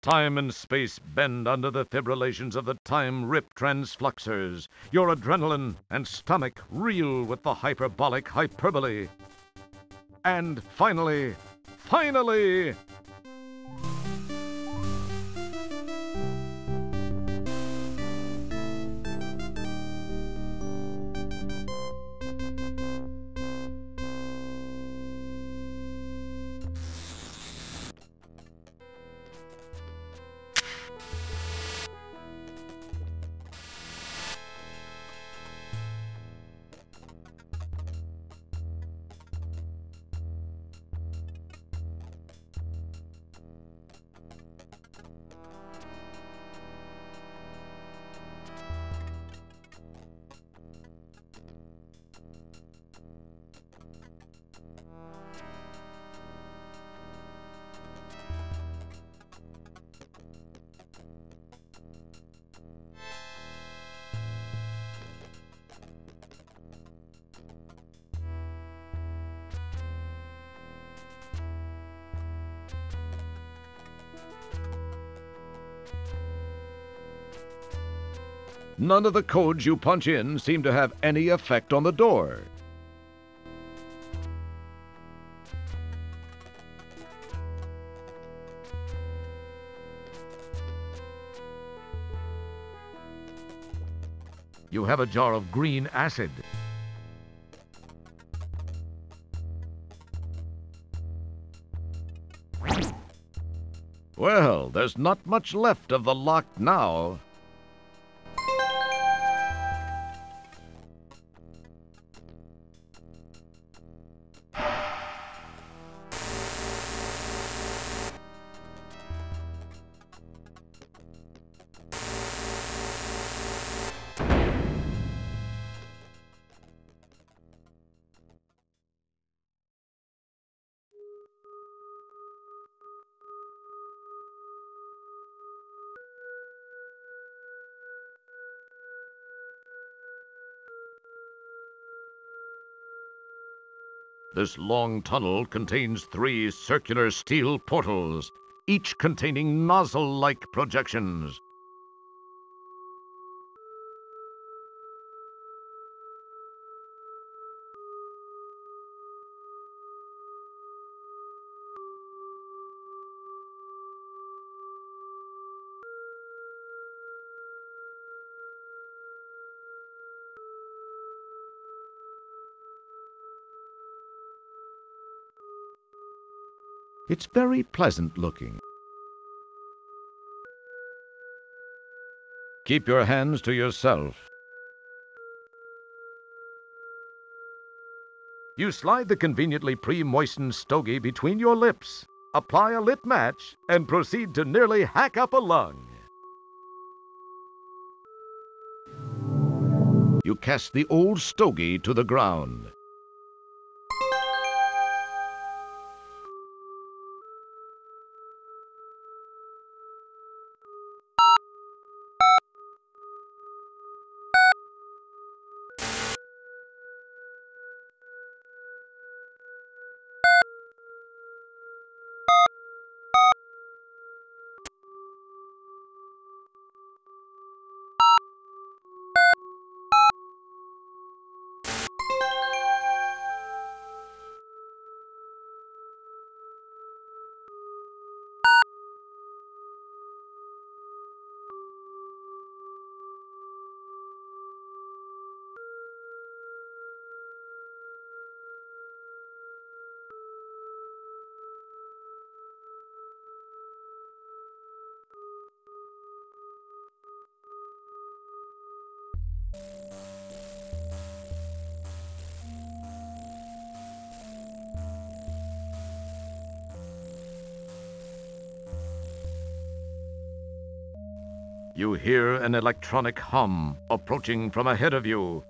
Time and space bend under the fibrillations of the time rip transfluxers. Your adrenaline and stomach reel with the hyperbolic hyperbole. And finally... None of the codes you punch in seem to have any effect on the door. You have a jar of green acid. Well, there's not much left of the lock now. This long tunnel contains 3 circular steel portals, each containing nozzle-like projections. It's very pleasant looking. Keep your hands to yourself. You slide the conveniently pre-moistened stogie between your lips, apply a lit match, and proceed to nearly hack up a lung. You cast the old stogie to the ground. You hear an electronic hum approaching from ahead of you.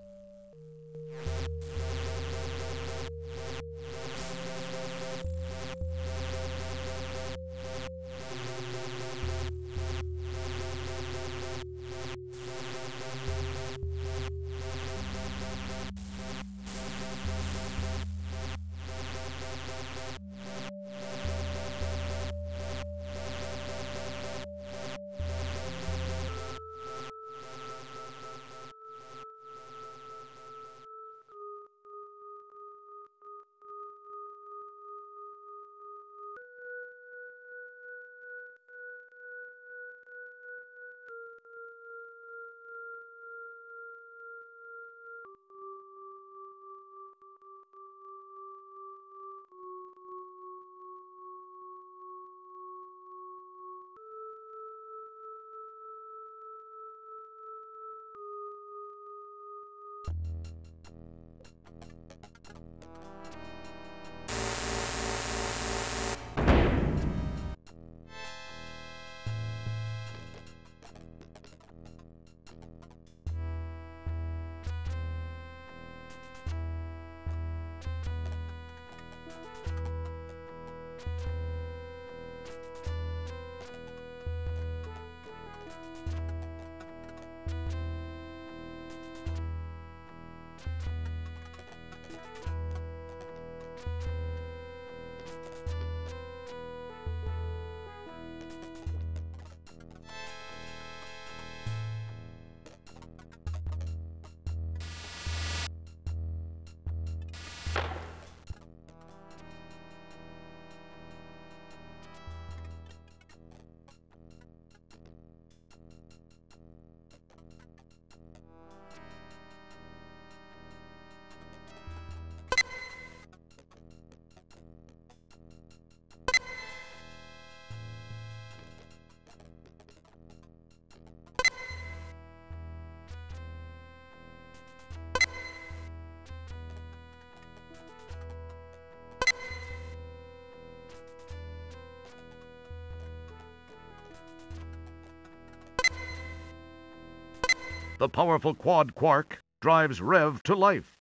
The powerful quad quark drives Rev to life.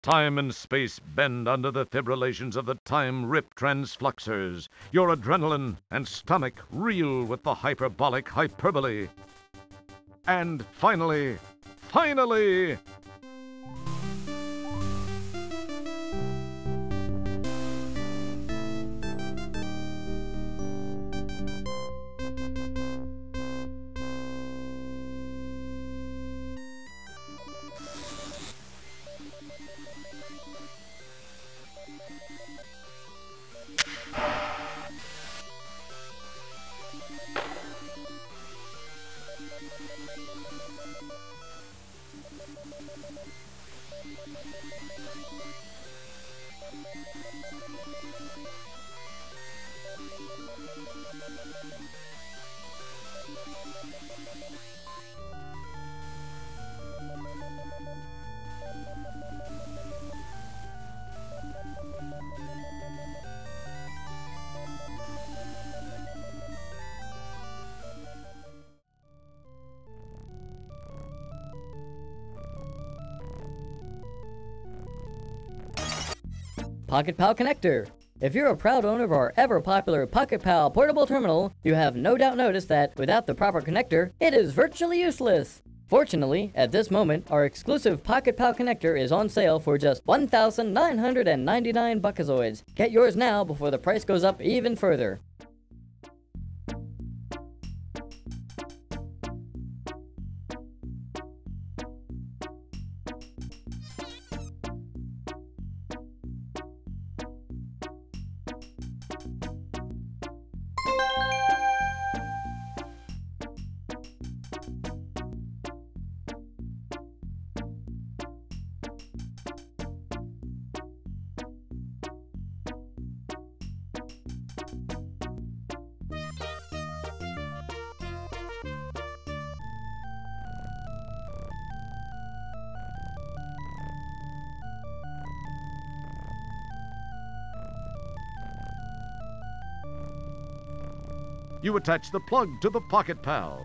Time and space bend under the fibrillations of the time rip transfluxers. Your adrenaline and stomach reel with the hyperbolic hyperbole. And finally, Pocket Pal Connector. If you're a proud owner of our ever-popular Pocket Pal portable terminal, you have no doubt noticed that without the proper connector, it is virtually useless. Fortunately, at this moment, our exclusive Pocket Pal connector is on sale for just 1,999 buckazoids. Get yours now before the price goes up even further. You attach the plug to the Pocket Pal.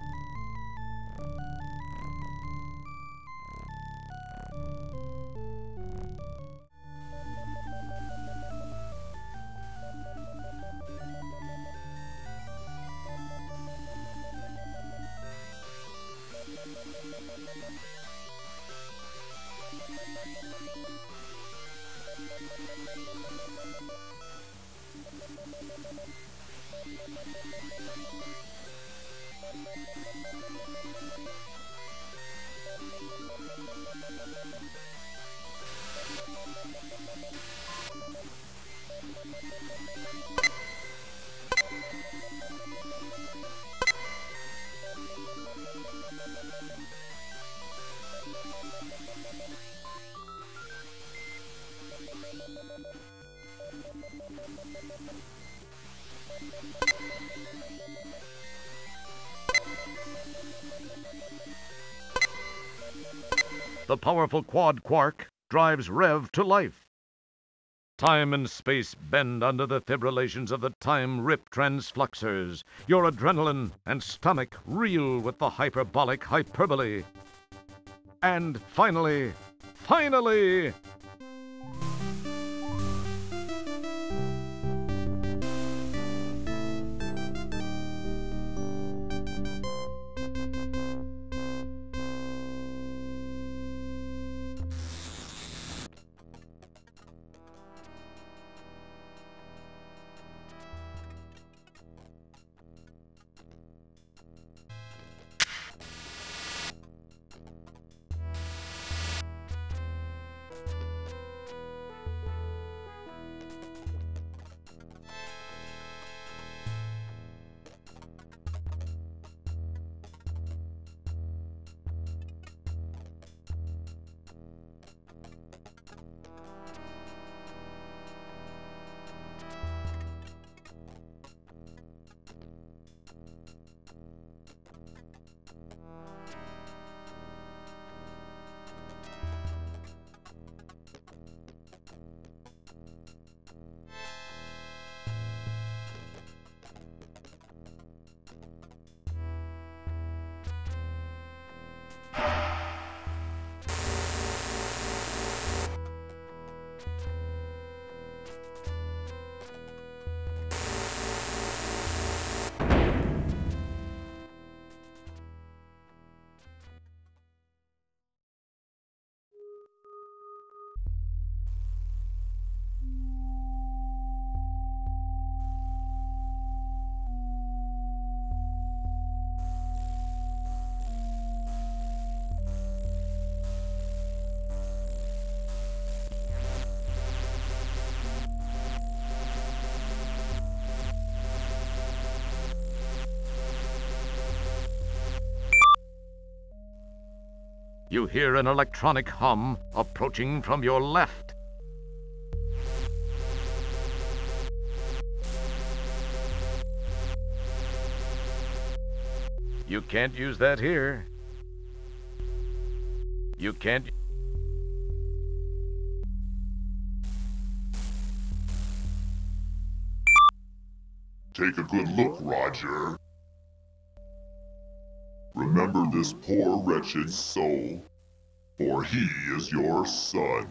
The powerful Quad Quark drives Rev to life. Time and space bend under the fibrillations of the Time Rip transfluxers. Your adrenaline and stomach reel with the hyperbolic hyperbole. And finally, you hear an electronic hum approaching from your left. You can't use that here. You can't... Take a good look, Roger. Remember this poor wretched soul, for he is your son.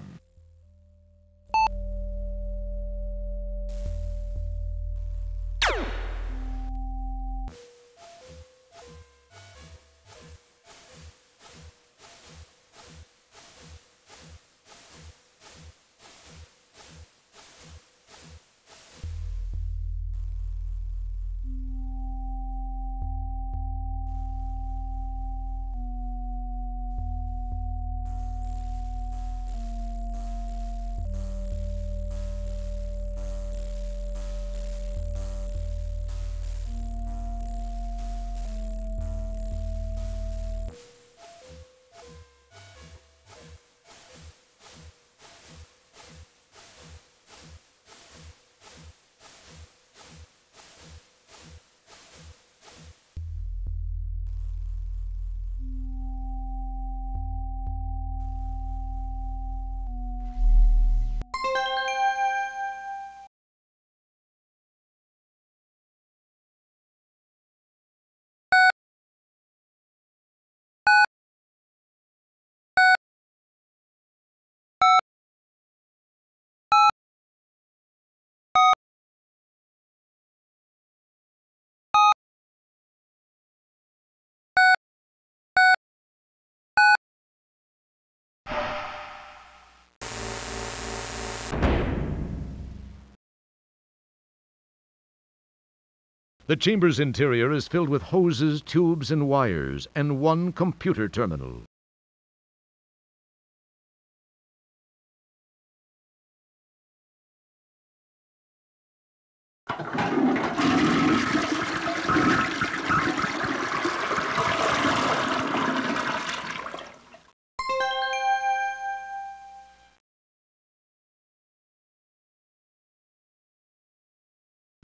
The chamber's interior is filled with hoses, tubes, and wires, and one computer terminal.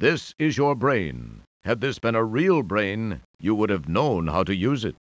This is your brain. Had this been a real brain, you would have known how to use it.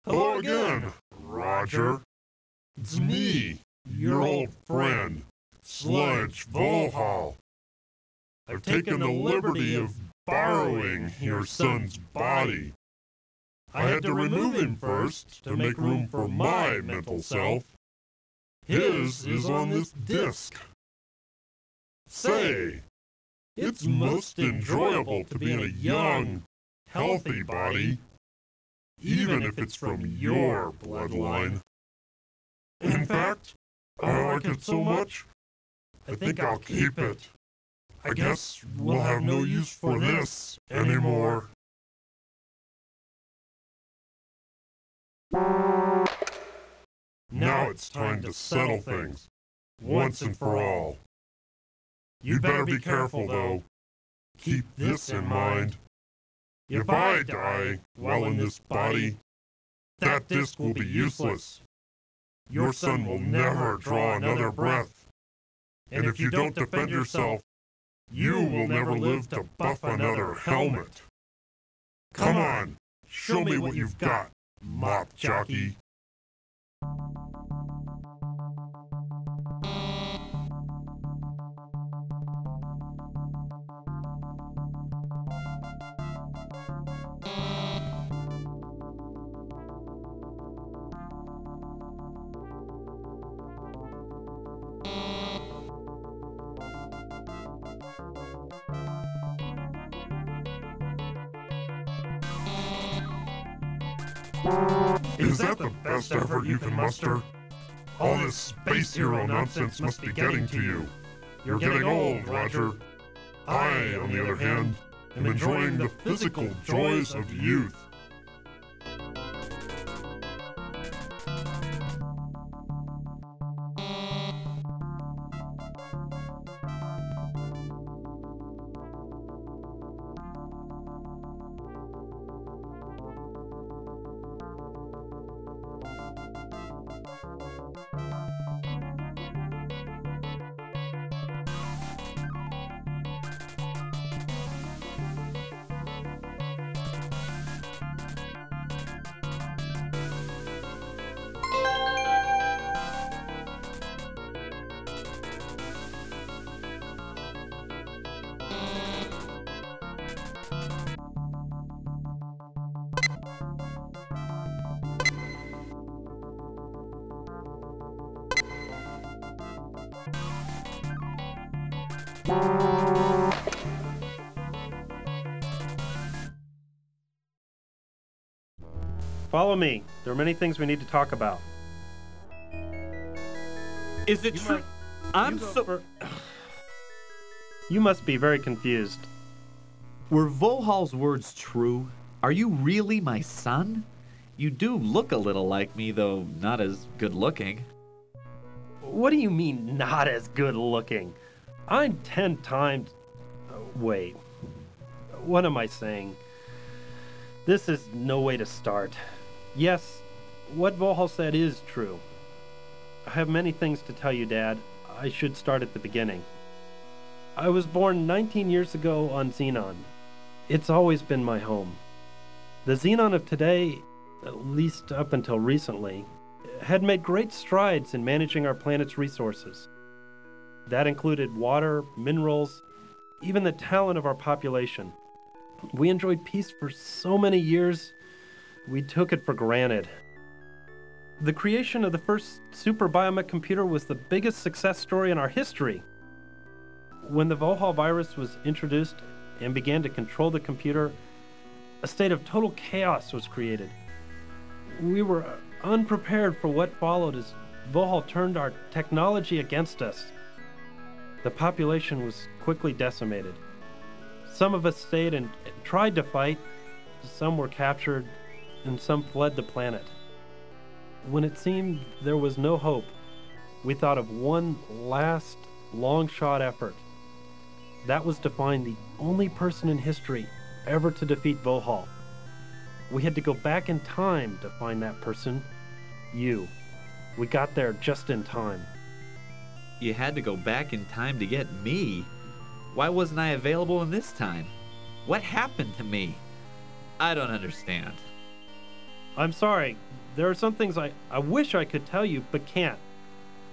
Hello again, Roger. It's me, your old friend, Sludge Volhall. I've taken the liberty of borrowing your son's body. I had to remove him first to make room for my mental self. His is on this disc. Say, it's most enjoyable to be in a young, healthy body, even if it's from your bloodline. In fact, I like it so much, I think I'll keep it. I guess we'll have no use for this anymore. Now it's time to settle things, once and for all. You'd better be careful, though. Keep this in mind. If I die while in this body, that disc will be useless. Your son will never draw another breath. And if you don't defend yourself, you will never live to buff another helmet. Come on, show me what you've got, mop jockey. Is that the best effort you can muster? All this space hero nonsense must be getting to you. You're getting old, Roger. I, on the other hand, am enjoying the physical joys of youth. Follow me. There are many things we need to talk about. Is it true? You must be very confused. Were Vohal's words true? Are you really my son? You do look a little like me, though not as good looking. What do you mean, not as good looking? I'm 10 times... wait. What am I saying? This is no way to start. Yes, what Vohal said is true. I have many things to tell you, Dad. I should start at the beginning. I was born 19 years ago on Xenon. It's always been my home. The Xenon of today, at least up until recently, had made great strides in managing our planet's resources. That included water, minerals, even the talent of our population. We enjoyed peace for so many years, we took it for granted. The creation of the first super biomech computer was the biggest success story in our history. When the Vohal virus was introduced and began to control the computer, a state of total chaos was created. We were unprepared for what followed as Vohal turned our technology against us. The population was quickly decimated. Some of us stayed and tried to fight, some were captured, and some fled the planet. When it seemed there was no hope, we thought of one last, long-shot effort. That was to find the only person in history ever to defeat Vohal. We had to go back in time to find that person, you. We got there just in time. You had to go back in time to get me? Why wasn't I available in this time? What happened to me? I don't understand. I'm sorry. There are some things I wish I could tell you, but can't.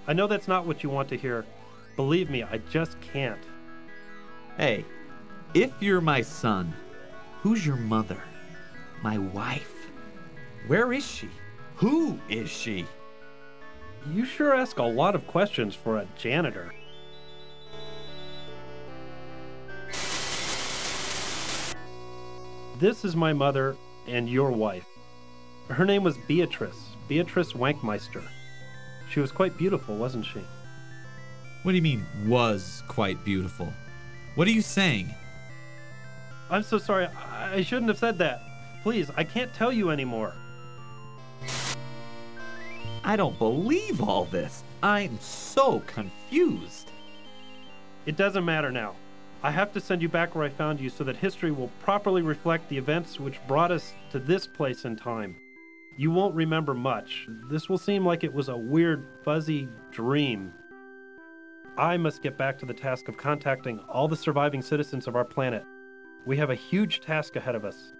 I know that's not what you want to hear. Believe me, I just can't. Hey, if you're my son, who's your mother? My wife? Where is she? Who is she? You sure ask a lot of questions for a janitor. This is my mother and your wife. Her name was Beatrice Wankmeister. She was quite beautiful, wasn't she? What do you mean, was quite beautiful? What are you saying? I'm so sorry. I shouldn't have said that. Please, I can't tell you anymore. I don't believe all this. I'm so confused. It doesn't matter now. I have to send you back where I found you so that history will properly reflect the events which brought us to this place in time. You won't remember much. This will seem like it was a weird, fuzzy dream. I must get back to the task of contacting all the surviving citizens of our planet. We have a huge task ahead of us.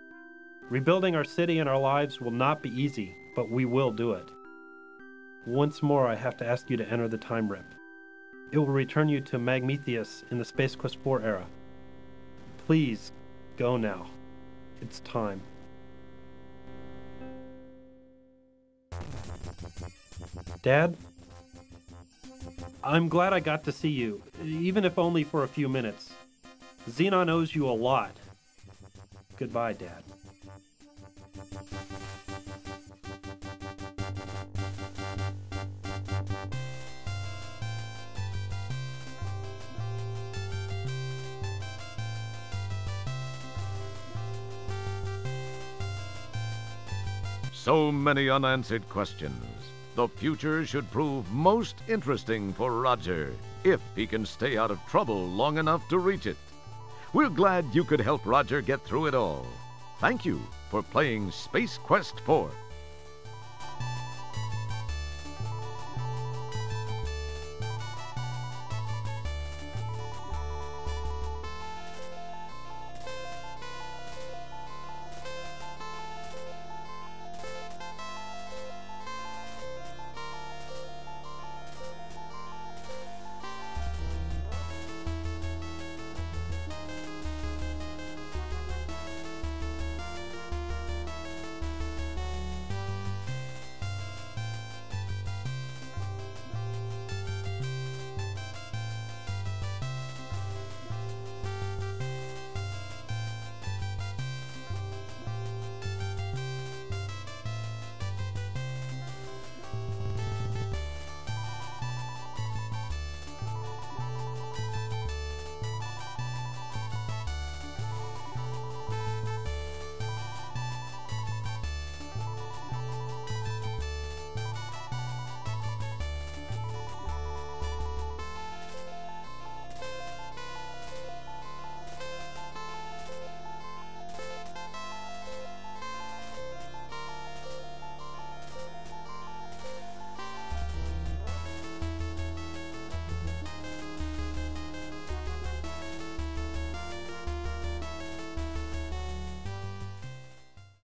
Rebuilding our city and our lives will not be easy, but we will do it. Once more, I have to ask you to enter the time rip. It will return you to Magmetheus in the Space Quest 4 era. Please, go now. It's time. Dad? I'm glad I got to see you, even if only for a few minutes. Xenon owes you a lot. Goodbye, Dad. So many unanswered questions. The future should prove most interesting for Roger, if he can stay out of trouble long enough to reach it. We're glad you could help Roger get through it all. Thank you for playing Space Quest 4.